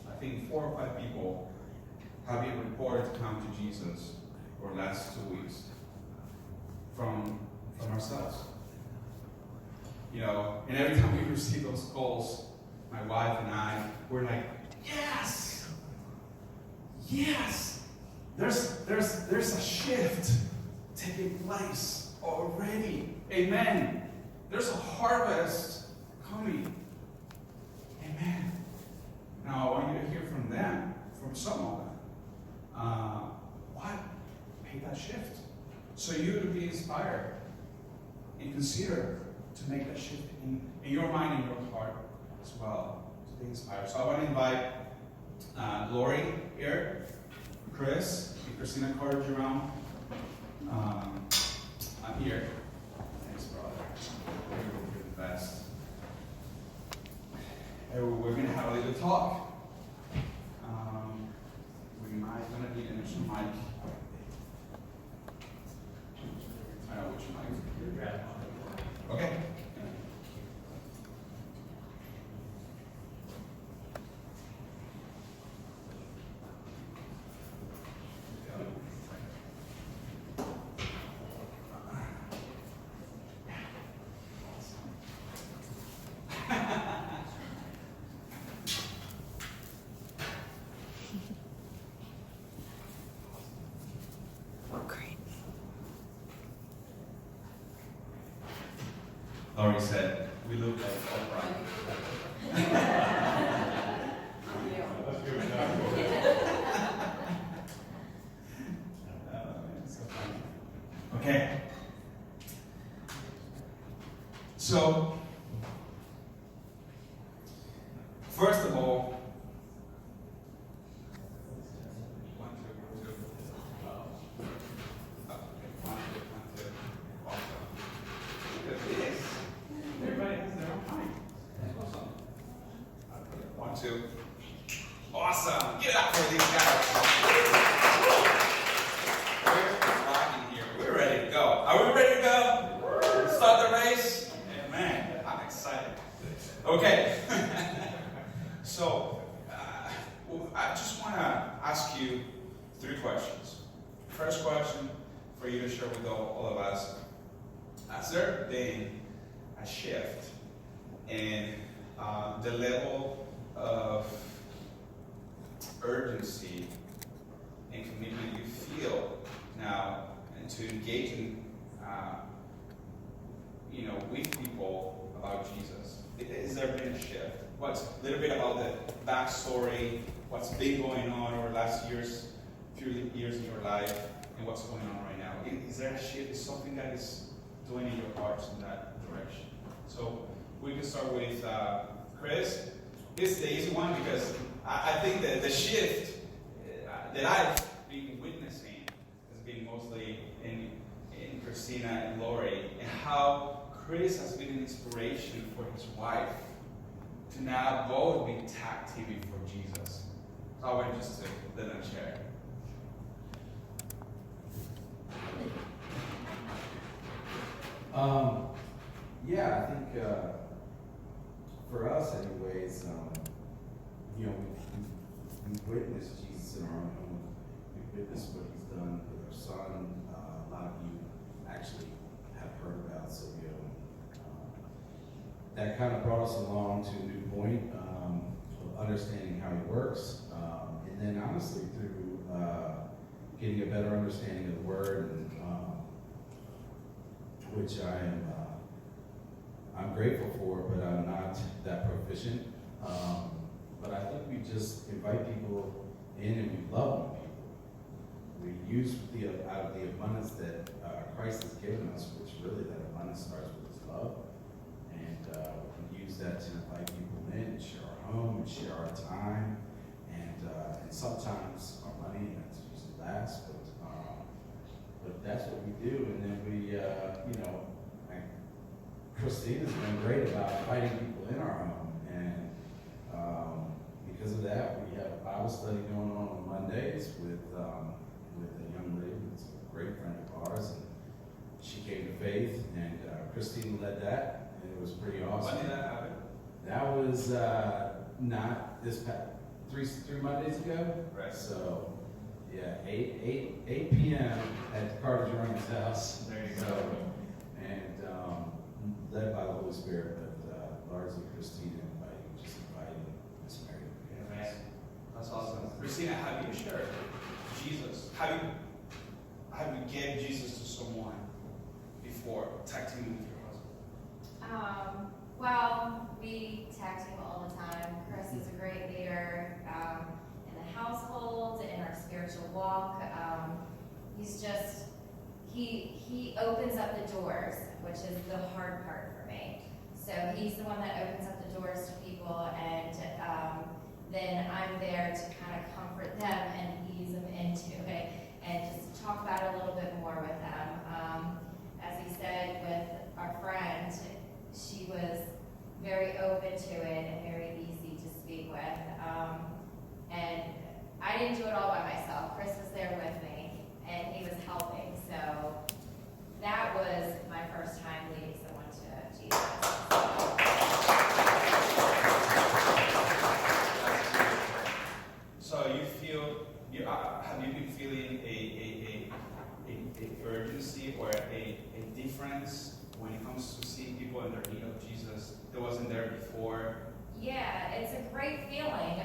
I think, 4 or 5 people have been reported to come to Jesus for the last 2 weeks from ourselves. You know, and every time we receive those calls, my wife and I, we're like, yes! Yes! There's a shift taking place already. Amen. There's a harvest coming. Amen. Now I want you to hear from them, from some of them. What? Make that shift. So you to be inspired and consider to make that shift in your mind and your heart as well, to be inspired. So I want to invite Lori here, Chris, and Christina Carter-Jerome. I'm here. Thanks, brother. You're the best. And we're going to have a little talk. We might going to need an extra mic. I know which mic. Okay. Laurie said, we look like upright. So, first of all, one, two. Awesome. Look at this. Everybody has their own mic. That's awesome. 1, 2. Awesome. Get it up for these guys. We're rocking here. We're ready to go. Are we ready to go? Start the race? Man, I'm excited. Okay. So, I just want to ask you 3 questions. First question for you to share with all of us. Has there been a shift in the level of urgency and commitment you feel now and to engage in, with people about Jesus? Has there been a shift? What's a little bit about the backstory, what's been going on over the last few years in your life, and what's going on right now? Is there a shift? Is something that is doing in your hearts in that direction? So we can start with Chris. This is the easy one because I think that the shift that I've been witnessing has been mostly in Christina and Lori, and how Chris has been an inspiration for his wife to now both be tag teaming for Jesus. So I want just to let them share. Yeah, I think for us, anyways, we witnessed Jesus in our own home. We witnessed what he's done with our son. A lot of you actually have heard about Silvio. That kind of brought us along to a new point of understanding how he works, and then honestly through getting a better understanding of the Word, and which I'm grateful for, but I'm not that proficient. But I think we just invite people in and we love on people. We use out of the abundance that Christ has given us, which really that abundance starts with his love. And we can use that to invite people in and share our home and share our time and sometimes our money, and that's usually last, but that's what we do. And then we, Christina's been great about inviting people in our home, and because of that, we have a Bible study going on Mondays with a young lady that's a great friend of ours, and she came to faith, and Christina led that, and it was pretty awesome. When did that happen? That was not this past 3 Mondays ago. Right. So, yeah, 8 p.m. at Carter Jerome's house. There you So, go. and led by the Holy Spirit, but largely Christina inviting Miss Mary. Amen. That's awesome. Christina, how do you share Jesus? How do you give Jesus to someone before tag teaming with your husband? Well, we tag team all the time. Chris is a great leader in the household, in our spiritual walk. He's just, he opens up the doors, which is the hard part for me. So he's the one that opens up the doors to people, and then I'm there to kind of comfort them and ease them into it, and just talk about it a little bit more with them. As he said with our friend, she was very open to it and very easy to speak with. And I didn't do it all by myself. Chris was there with me, and he was helping. So that was my first time leading someone to Jesus. So you feel, have you been feeling a urgency or a difference when it comes to seeing people in their need of Jesus that wasn't there before? Yeah, it's a great feeling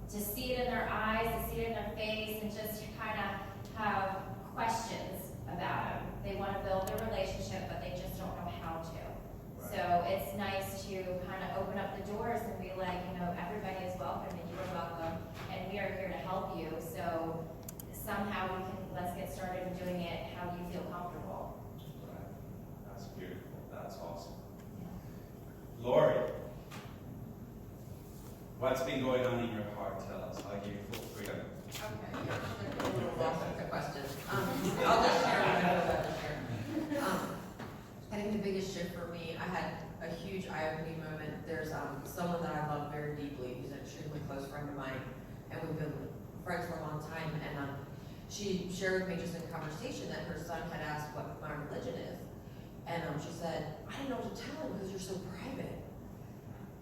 to see it in their eyes, to see it in their face, and just kind of have questions about them. They want to build a relationship, but they just don't know how to. Right. So it's nice to kind of open up the doors and be like, everybody is welcome and you are welcome, and we are here to help you. So somehow let's get started doing it how you feel comfortable. Right. That's beautiful. That's awesome. What's been going on in your heart? Tell us. I'll give you full freedom. Okay, yeah, a little lost with the question. I'll just share what I was about to share. I think the biggest shift for me, I had a huge eye-opening moment. There's someone that I love very deeply, who's an extremely close friend of mine, and we've been friends for a long time. And she shared with me just in conversation that her son had asked what my religion is, and she said, "I don't know what to tell him because you're so private."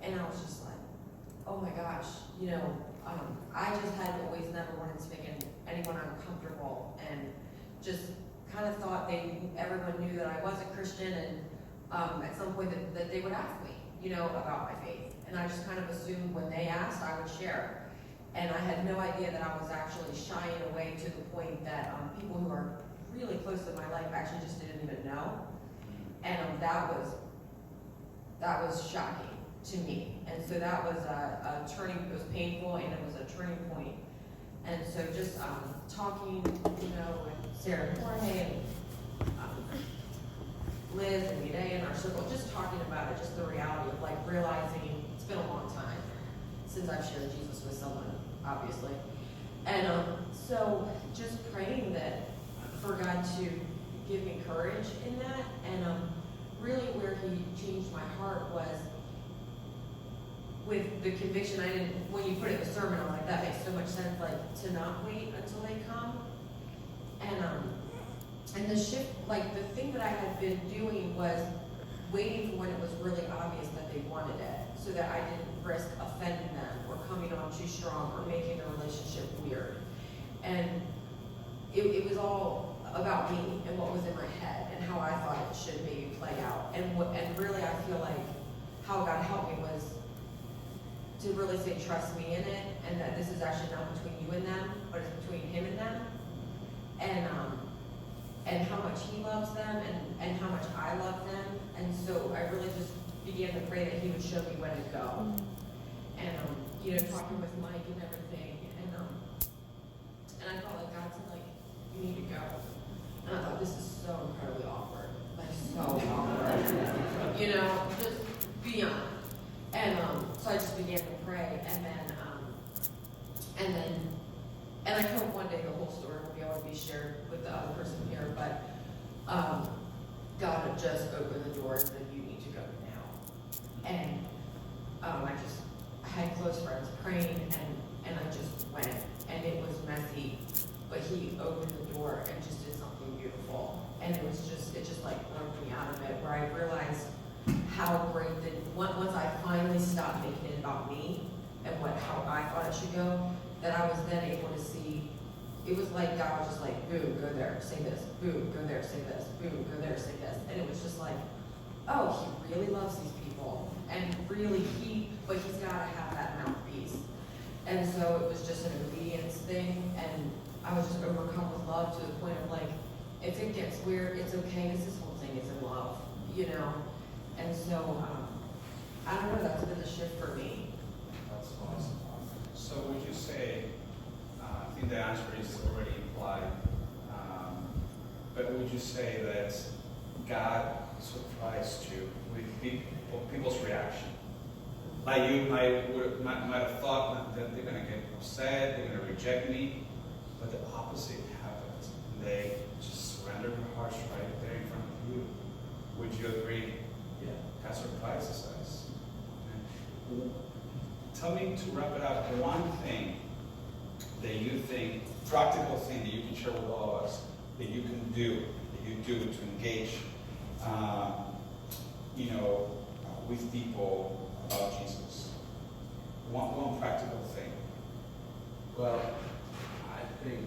And I was just like, "Oh my gosh, you know." I just had always never wanted to make anyone uncomfortable, and just kind of thought everyone knew that I was a Christian, and at some point that they would ask me, you know, about my faith. And I just kind of assumed when they asked, I would share. And I had no idea that I was actually shying away to the point that people who are really close to my life actually just didn't even know. And that was shocking to me. And so that was it was painful, and it was a turning point. And so just talking, you know, with Sarah and Jorge and Liz and Mireille in our circle, just talking about it, just the reality of like realizing it's been a long time since I've shared Jesus with someone, obviously. And so just praying that for God to give me courage in that, and really where He changed my heart was with the conviction. When you put it in the sermon, I'm like, that makes so much sense, like to not wait until they come. And the shift, like the thing that I had been doing was waiting for when it was really obvious that they wanted it, so that I didn't risk offending them or coming on too strong or making the relationship weird. And it was all about me and what was in my head and how I thought it should maybe play out. And really I feel like how God helped me was to really say, trust me in it, and that this is actually not between you and them, but it's between Him and them. And how much He loves them, and how much I love them. And so I really just began to pray that He would show me when to go. And you know, talking with Mike and everything, and I felt like God said, like, you need to go. And I thought, this is so incredibly awkward, like so awkward, you know, just beyond. And so I just began to pray, and I hope one day the whole story will be able to be shared with the other person here, but God had just opened the door and said, you need to go now. And I had close friends praying, and I just went, and it was messy, but He opened the door and just did something beautiful. And it just like broke me out of it, where I realized how great that once I finally stopped making it about me and how I thought it should go, that I was then able to see. It was like God was just like, boom, go there, say this, boom, go there, say this, boom, go there, say this. And it was just like, oh, He really loves these people. And really but He's got to have that mouthpiece. And so it was just an obedience thing. And I was just overcome with love to the point of like, if it gets weird, it's okay, because this whole thing is in love, you know? And so, I don't know, that's been the shift for me. That's awesome. So would you say, I think the answer is already implied, but would you say that God surprised you with people's reaction? Like you might have thought that they're going to get upset, they're going to reject me, but the opposite happened. They just surrendered their hearts right there in front of you. Would you agree? Yeah. That surprises us. Tell me, to wrap it up, one thing that you think, practical thing that you can share with all of us, that you can do, to engage, with people about Jesus. One practical thing. Well, I think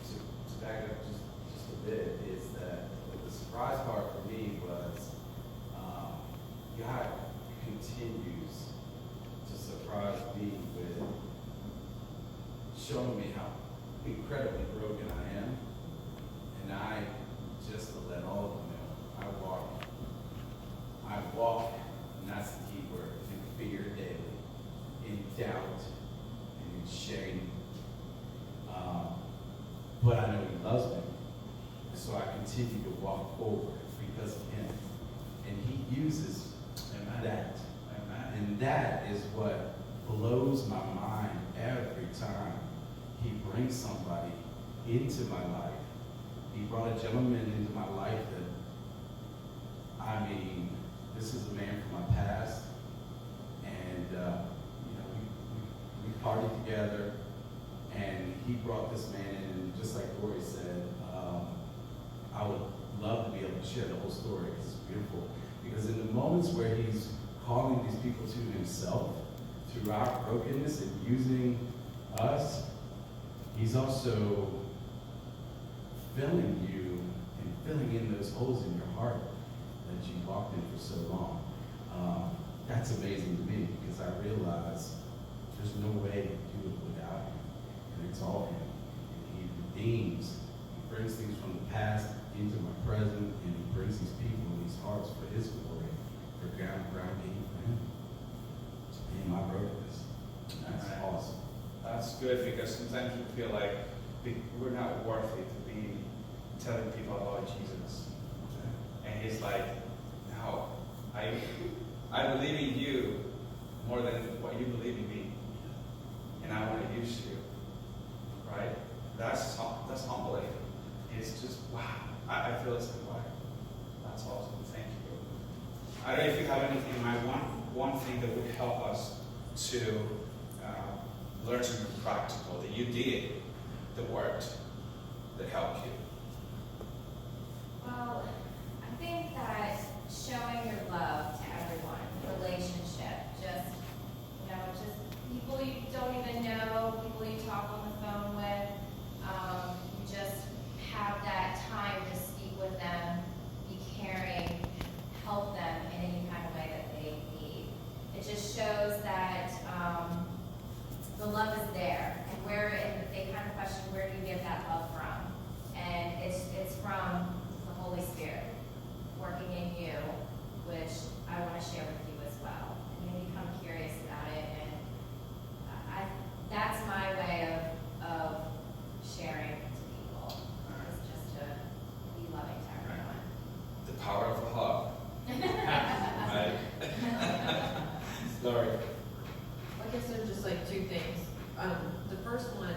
to back up just a bit is that the surprise part for me was God continues to surprise me with showing me how incredibly broken I am, and I just to let all of them know I walk, and that's the key word, in fear daily, in doubt, and in shame. But I know He loves me, so I continue to walk forward because of Him. And He uses that. Amen. And that is what blows my mind every time he brings somebody into my life. He brought a gentleman into my life that, I mean, this is a man from my past, and we partied together, and he brought this man in, and just like Dory said, I would love to be able to share the whole story. It's beautiful, because in the moments where he's calling these people to himself through our brokenness and using us, he's also filling you and filling in those holes in your heart that you walked in for so long. That's amazing to me, because I realize there's no way to do it without him. And it's all him. And he redeems, he brings things from the past into my present, and he brings these people in these hearts for his glory, for grounding for him. In my brokenness. That's awesome. That's good, because sometimes we feel like we're not worthy to be telling people about Jesus. And he's like, no, I believe in you more than what you believe in me. And I want to use you. Right? That's humbling. It's just, wow. I feel it's like, wow. That's awesome. Thank you. I don't know if you have anything in mind. One thing that would help us to learn something practical, that you did the work that helped you. Well, I think that showing your love to everyone, relationship, just people you don't even know, people you talk on the phone with, you just have that time to speak with them, be caring, help them in any kind of way that they need. It just shows that the love is there, and they kind of question, where do you get that love from? And it's from the Holy Spirit working in you, which I want to share with you as well. And you become curious about it, and that's my way of sharing to people, is just to be loving to everyone. The power of a hug. Right? Lori. I guess there's just like two things. The first one,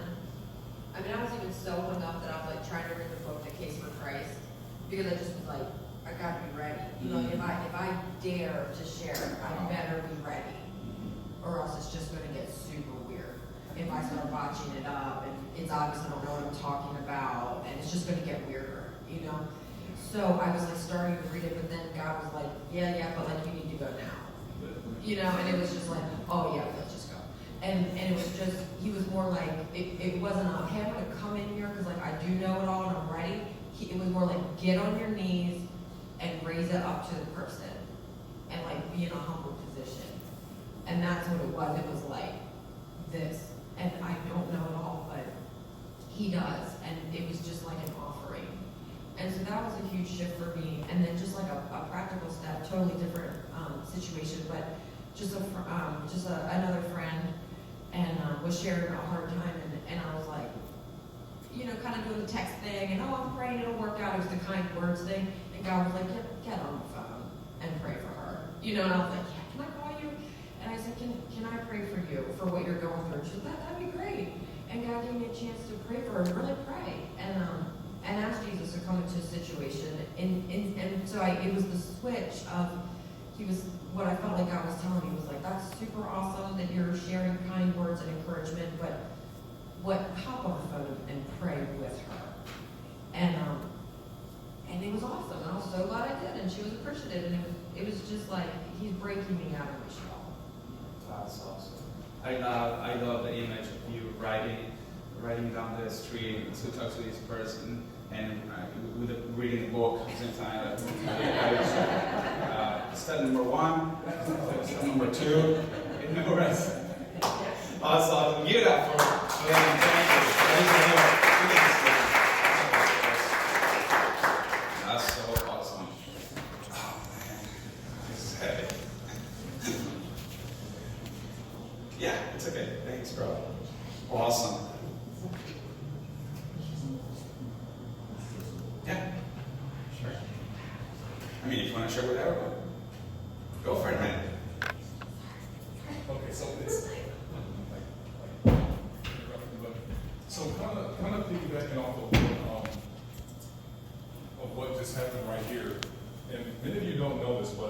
I mean, I was even so hung up that I was like trying to read the book, The Case for Christ, because I just was like, I gotta be ready. You know, if I dare to share, I better be ready, or else it's just gonna get super weird. If I start botching it up, and it's obvious I don't know what I'm talking about, and it's just gonna get weirder, you know? So I was like starting to read it, but then God was like, yeah, but like you need to go now. You know, and it was just like, oh yeah, let's just go. And it was just, he was more like, it wasn't a, hey, I'm gonna come in here because like I do know it all and I'm ready. It was more like, get on your knees and raise it up to the person and like be in a humble position. And that's what it was. It was like this. And I don't know it all, but he does. And it was just like an offering. And so that was a huge shift for me. And then just like a practical step, totally different situation, but just another friend and was sharing a hard time, and I was like, you know, kind of doing the text thing, and oh, I'm praying it'll work out. It was the kind words thing, and God was like, get on the phone and pray for her, you know. And I was like, yeah, can I call you? And I said, can I pray for you for what you're going through? She said, that'd be great. And God gave me a chance to pray for her, and really pray, and ask Jesus to come into a situation, and so it was the switch of. He was, what I felt like God was telling me was like, that's super awesome that you're sharing kind words and encouragement, but hop on the phone and pray with her. And it was awesome. And I was so glad I did, and she was appreciative, and it was just like, he's breaking me out of my shell. That's awesome. I love the image of you riding down the street to talk to this person, and reading the book at the same time. Step number 1, step number 2, and memorize. Awesome. Give it up for them. That's so awesome. Oh man, this is heavy. Yeah, it's okay. Thanks, bro. Awesome. Yeah, sure. I mean, if you want to share with everyone, go for it, man. Okay, so this happened right here. And many of you don't know this, but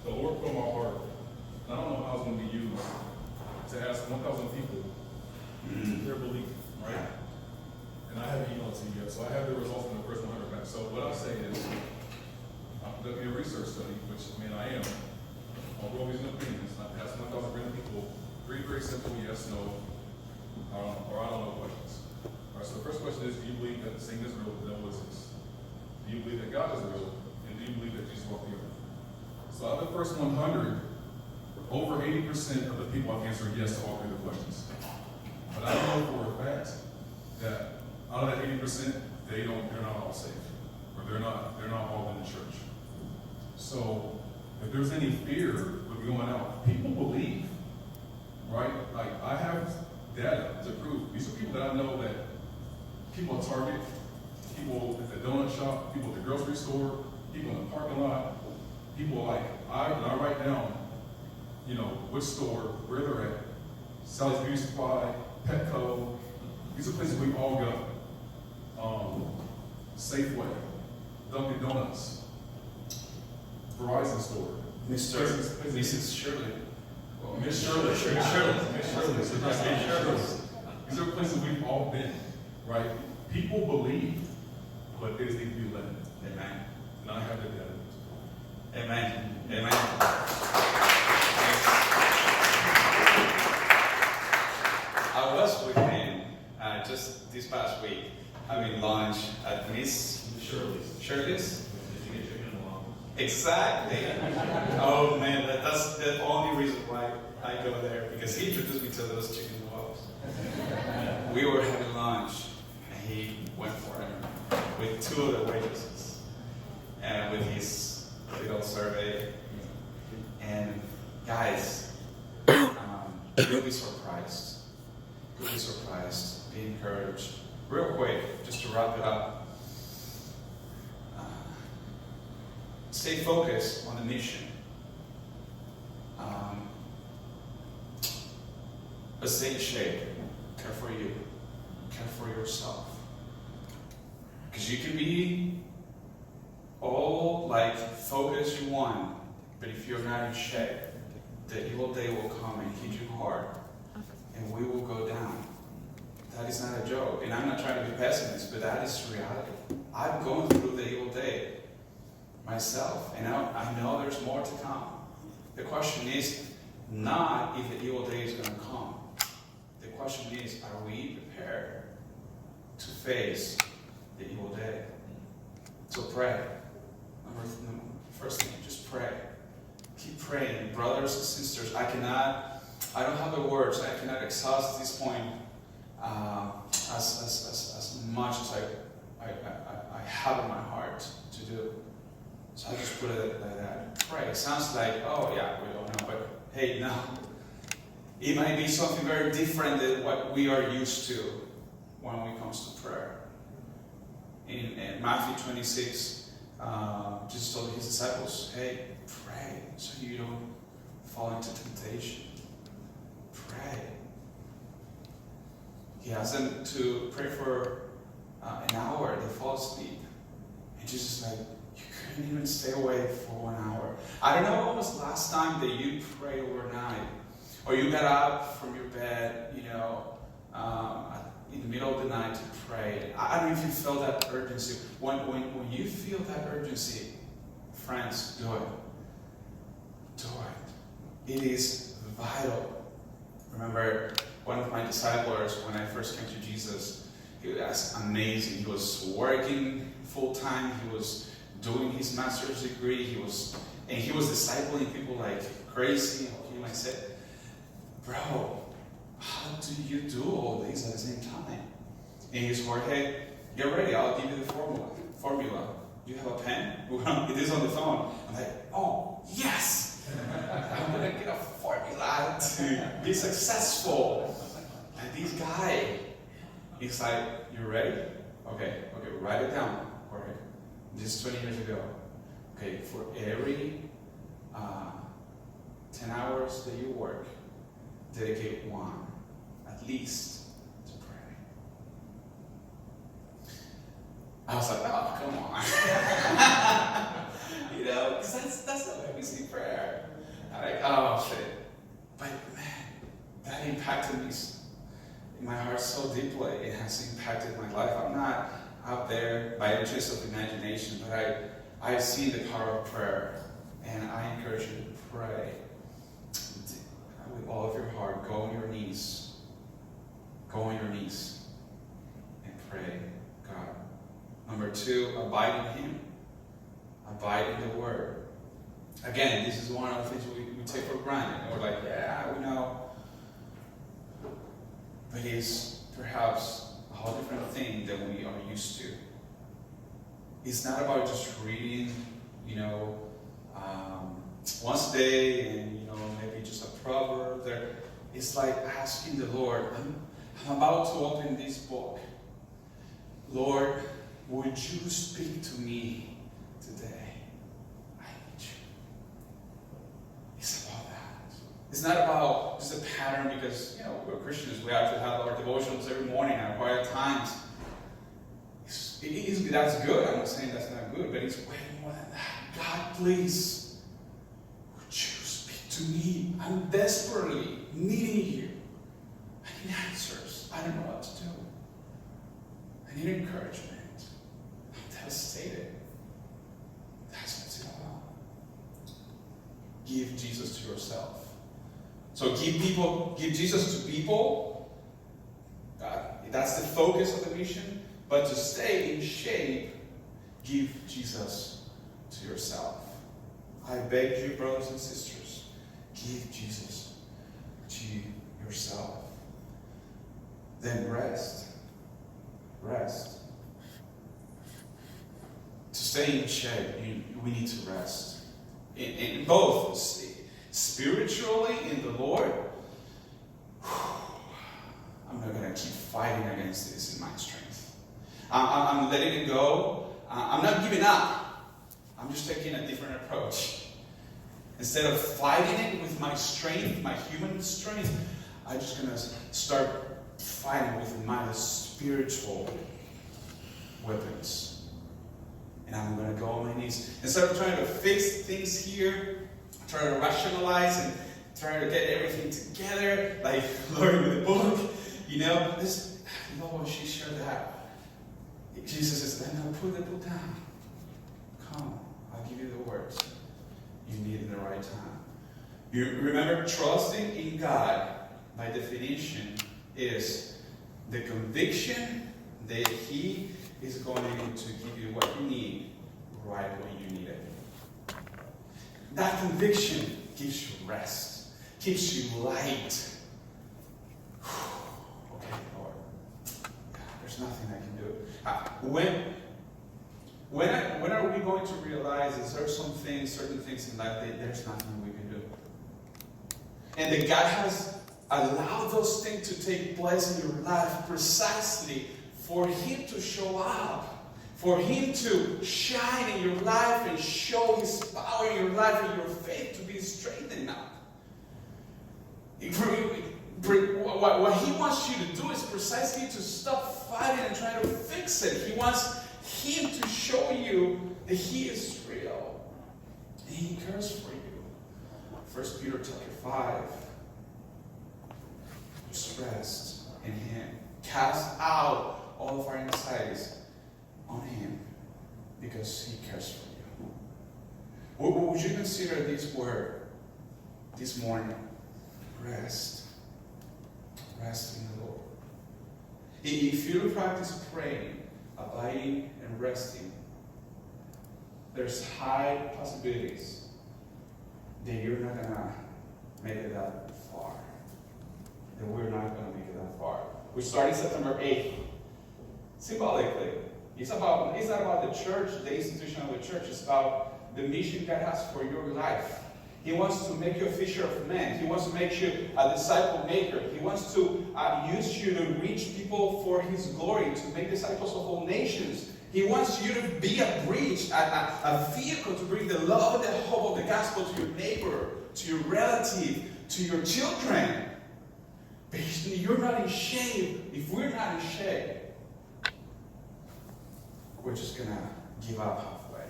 the Lord put on my heart, and I don't know how it's going to be used, to ask 1,000 people their belief, right? And I haven't emailed it to you yet, so I have the results from the first 100 back. So what I say is, there'll be a research study, which, I mean, I am, on real reason opinions. I asked 1,000 random people 3 very simple yes, no, or I don't know questions. All right, so the first question is, do you believe that Satan is real, the devil exists? Do you believe that God is real? And do you believe that Jesus walked the earth? So out of the first 100, over 80% of the people have answered yes to all 3 of the questions. But I know for a fact that out of that 80%, they're not all saved. Or they're not all in the church. So if there's any fear with going out, people believe, right? Like I have data to prove. These are people that I know, that people at Target, people at the donut shop, people at the grocery store, people in the parking lot, people like, I write down, you know, which store, where they're at, Sally's Beauty Supply, Petco. These are places we all go. Safeway, Dunkin' Donuts, Verizon store. Mrs. Shirley. Well, Miss Shirley. Miss Shirley. These are places we've all been, right? People believe, but they just need to be led. Amen. And I have the data. Amen. Amen. I was with him just this past week having lunch at Miss Shirley's. Exactly. Oh man, that's the only reason why I go there, because he introduced me to those chicken walls. We were having lunch and he went for it with 2 of the waitresses and with his little survey. And guys, you'll be surprised. You'll be surprised. Be encouraged. Real quick, just to wrap it up. Stay focused on the mission. But stay in shape. Care for you. Care for yourself. Because you can be all like focused you want, but if you're not in shape, the evil day will come and hit you hard, and we will go down. That is not a joke. And I'm not trying to be pessimist, but that is reality. I've gone through the evil day myself, and I know there's more to come. The question is not if the evil day is going to come. The question is, are we prepared to face the evil day? So pray. First thing, just pray. Keep praying. Brothers and sisters, I don't have the words, I cannot exhaust this point as much as I have in my heart to do. So I just put it like that. Pray. It sounds like, oh yeah, we don't know, but hey, no. It might be something very different than what we are used to when it comes to prayer. In Matthew 26, Jesus told his disciples, hey, pray so you don't fall into temptation. Pray. He asked them to pray for an hour. They fall asleep. And Jesus is like, you couldn't even stay awake for 1 hour. I don't know when was the last time that you prayed overnight, or you got up from your bed, in the middle of the night to pray. I don't know if you felt that urgency. When you feel that urgency, friends, do it. Do it. It is vital. Remember, one of my disciples, when I first came to Jesus, he was amazing. He was working full time. He was doing his master's degree. He was discipling people like crazy. I said, bro, how do you do all these at the same time? And he's Jorge, get ready, I'll give you the formula. You have a pen? It is on the phone. I'm like, oh, yes! I'm going to get a formula to be successful. And this guy, he's like, you ready? Okay, write it down, Jorge. This is 20 years ago. Okay, for every 10 hours that you work, dedicate 1, at least, to pray. I was like, oh, come on. You know, because that's the way we see prayer. I'm like, oh, shit. But man, that impacted me in my heart so deeply. It has impacted my life. I'm not out there by the twist of imagination, but I've seen the power of prayer. And I encourage you to pray. With all of your heart, go on your knees. Go on your knees and pray, God. Number 2, abide in Him. Abide in the Word. Again, this is one of the things we take for granted. And we're like, yeah, we know. But it's perhaps a whole different thing than we are used to. It's not about just reading, once a day and, maybe just a proverb there. It's like asking the Lord, I'm about to open this book. Lord, would you speak to me today? I need you. It's about that. It's not about just a pattern because, we're Christians. We have to have our devotions every morning at quiet times. That's good. I'm not saying that's not good, but it's way more than that. God, please. To me, I'm desperately needing you. I need answers. I don't know what to do. I need encouragement. I'm devastated. That's what it's about. Give Jesus to yourself. So give Jesus to people. That's the focus of the mission. But to stay in shape, give Jesus to yourself. I beg you, brothers and sisters, give Jesus to yourself. Then rest. Rest. To stay in shape, we need to rest. In both spiritually in the Lord. I'm not going to keep fighting against this in my strength. I'm letting it go. I'm not giving up. I'm just taking a different approach. Instead of fighting it with my strength, my human strength, I'm just going to start fighting with my spiritual weapons. And I'm going to go on my knees. Instead of trying to fix things here, try to rationalize and try to get everything together, like learning with the book, Lord, she shared that. Jesus says, then I'll put the book down. Come, I'll give you the words you need in the right time. You remember, trusting in God, by definition, is the conviction that He is going to give you what you need right when you need it. That conviction gives you rest, keeps you light. Okay, Lord, there's nothing I can do. When are we going to realize is there certain things in life that there's nothing we can do? And that God has allowed those things to take place in your life precisely for Him to show up, for Him to shine in your life and show His power in your life and your faith to be strengthened up. What He wants you to do is precisely to stop fighting and trying to fix it. He wants Him to show you that He is real. And He cares for you. 1 Peter chapter 5. Just rest in Him. Cast out all of our anxieties on Him because He cares for you. Would you consider this word this morning? Rest. Rest in the Lord. If you practice praying, abiding, and resting, there's high possibilities that you're not going to make it that far. That we're not going to make it that far. We're starting September 8th. Symbolically, it's not about the church, the institution of the church. It's about the mission God has for your life. He wants to make you a fisher of men. He wants to make you a disciple maker. He wants to use you to reach people for His glory, to make disciples of all nations. He wants you to be a bridge, a vehicle to bring the love and the hope of the gospel to your neighbor, to your relative, to your children. But you're not in shape. If we're not in shape, we're just gonna give up halfway.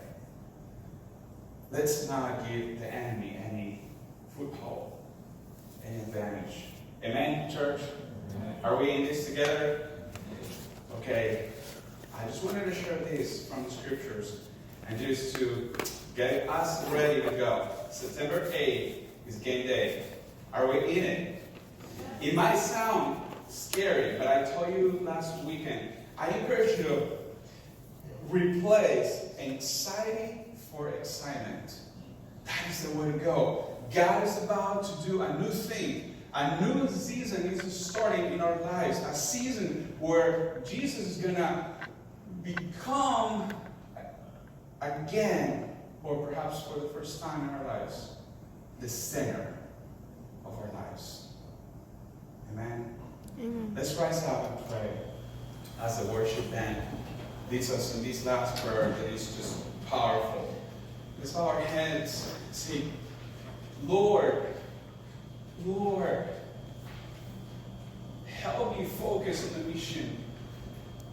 Let's not give the enemy any foothold, any advantage. Amen, church? Are we in this together? Okay. I just wanted to share this from the scriptures and just to get us ready to go. September 8th is game day. Are we in it? It might sound scary, but I told you last weekend, I encourage you to replace anxiety for excitement. That is the way to go. God is about to do a new thing. A new season is starting in our lives. A season where Jesus is going to become again, or perhaps for the first time in our lives, the center of our lives. Amen? Amen. Let's rise up and pray as the worship band leads us in this last prayer that is just powerful. Let's bow our heads and say, Lord, help me focus on the mission.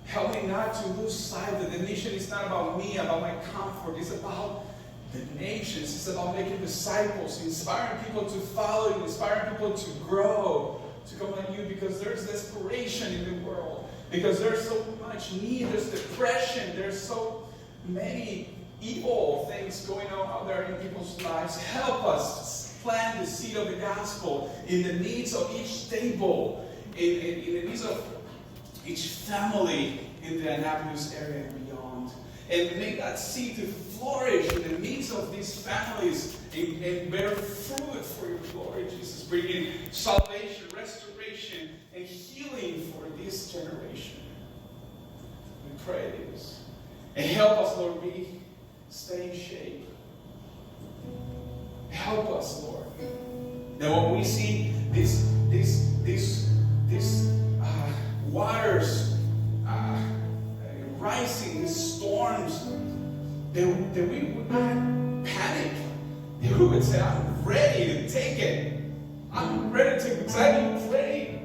Help me not to lose sight that the mission is not about me, about my comfort. It's about the nations. It's about making disciples, inspiring people to follow you, inspiring people to grow, to come like you, because there's desperation in the world. Because there's so much need, there's depression, there's so many evil things going on out there in people's lives. Help us plant the seed of the gospel in the needs of each table, in the needs of each family in the Annapolis area and beyond. And make that seed to flourish in the needs of these families and bear fruit for your glory, Jesus. Bringing salvation, restoration, and healing for this generation. We pray this. And help us, Lord, we stay in shape. Help us, Lord. That when we see these waters rising, these storms, that we would not panic. That we would say, I'm ready to take it. I'm ready to take it because I've been praying.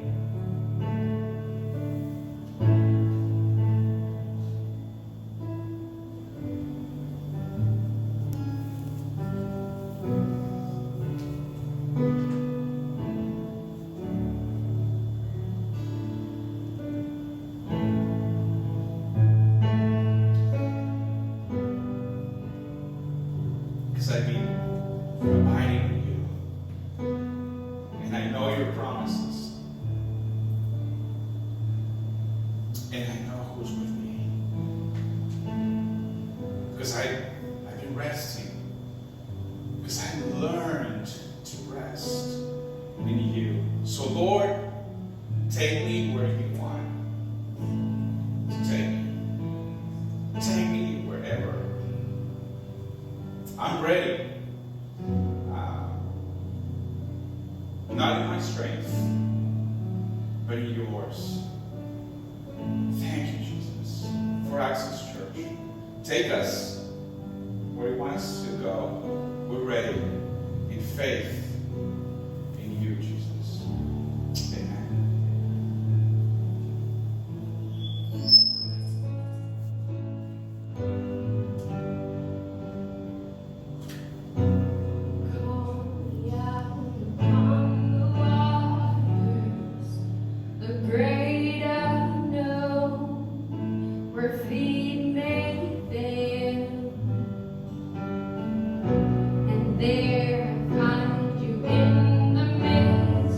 Because I've been abiding in you. And I know your promises. And I know who's with me. Because I've been resting. Because I've learned to rest in you. So Lord, take me where you want to take me. Take me wherever. I'm ready. Not in my strength, but in yours. Thank you, Jesus, for Access Church. Take us where you want us to go. We're ready in faith in you, Jesus. Amen. There, find you in the midst.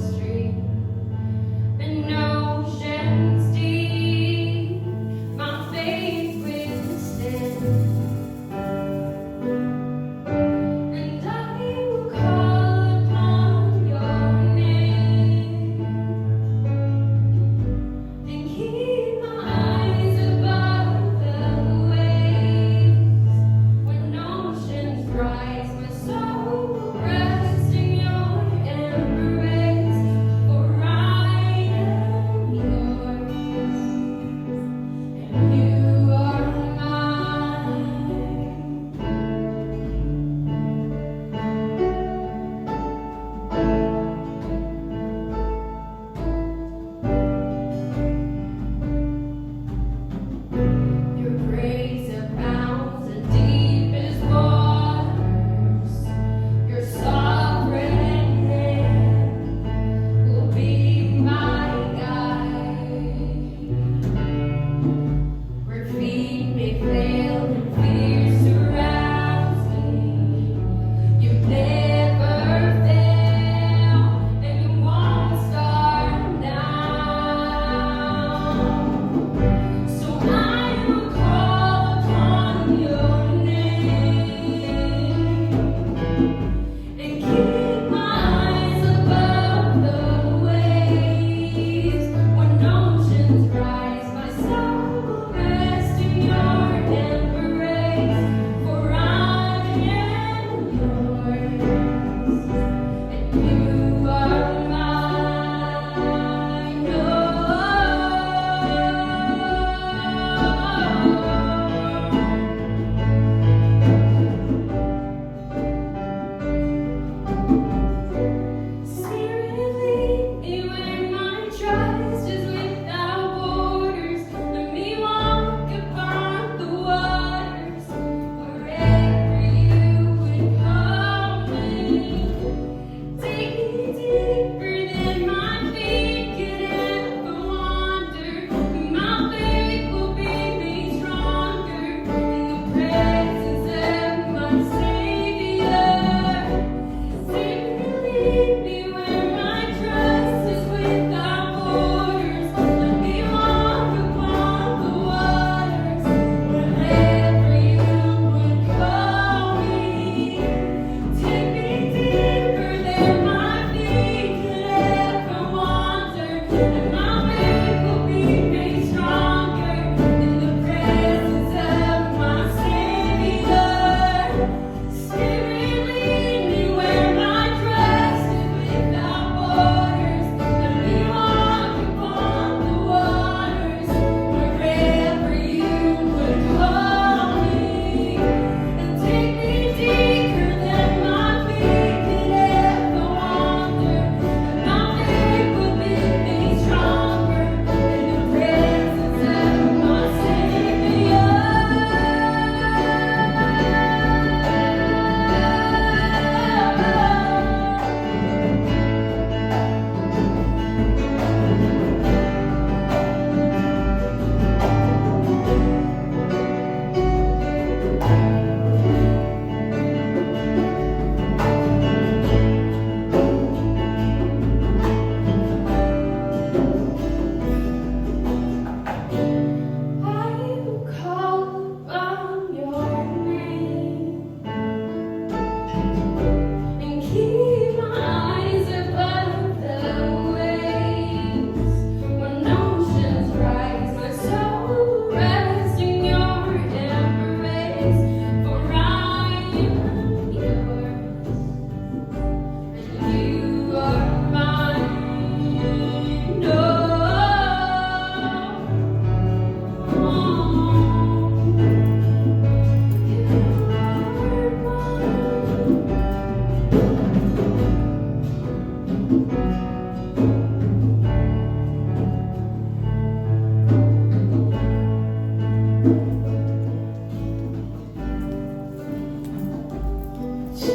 Amen.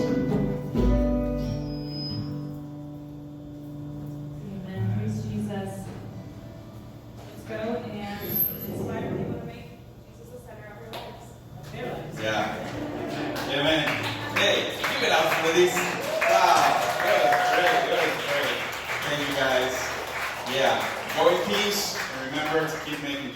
Praise Jesus. Let's go and inspire people to make Jesus the center of their lives. Yeah. Amen. Hey, give it up for this. Wow. Great. Thank you guys. Yeah. Go in peace and remember to keep making Jesus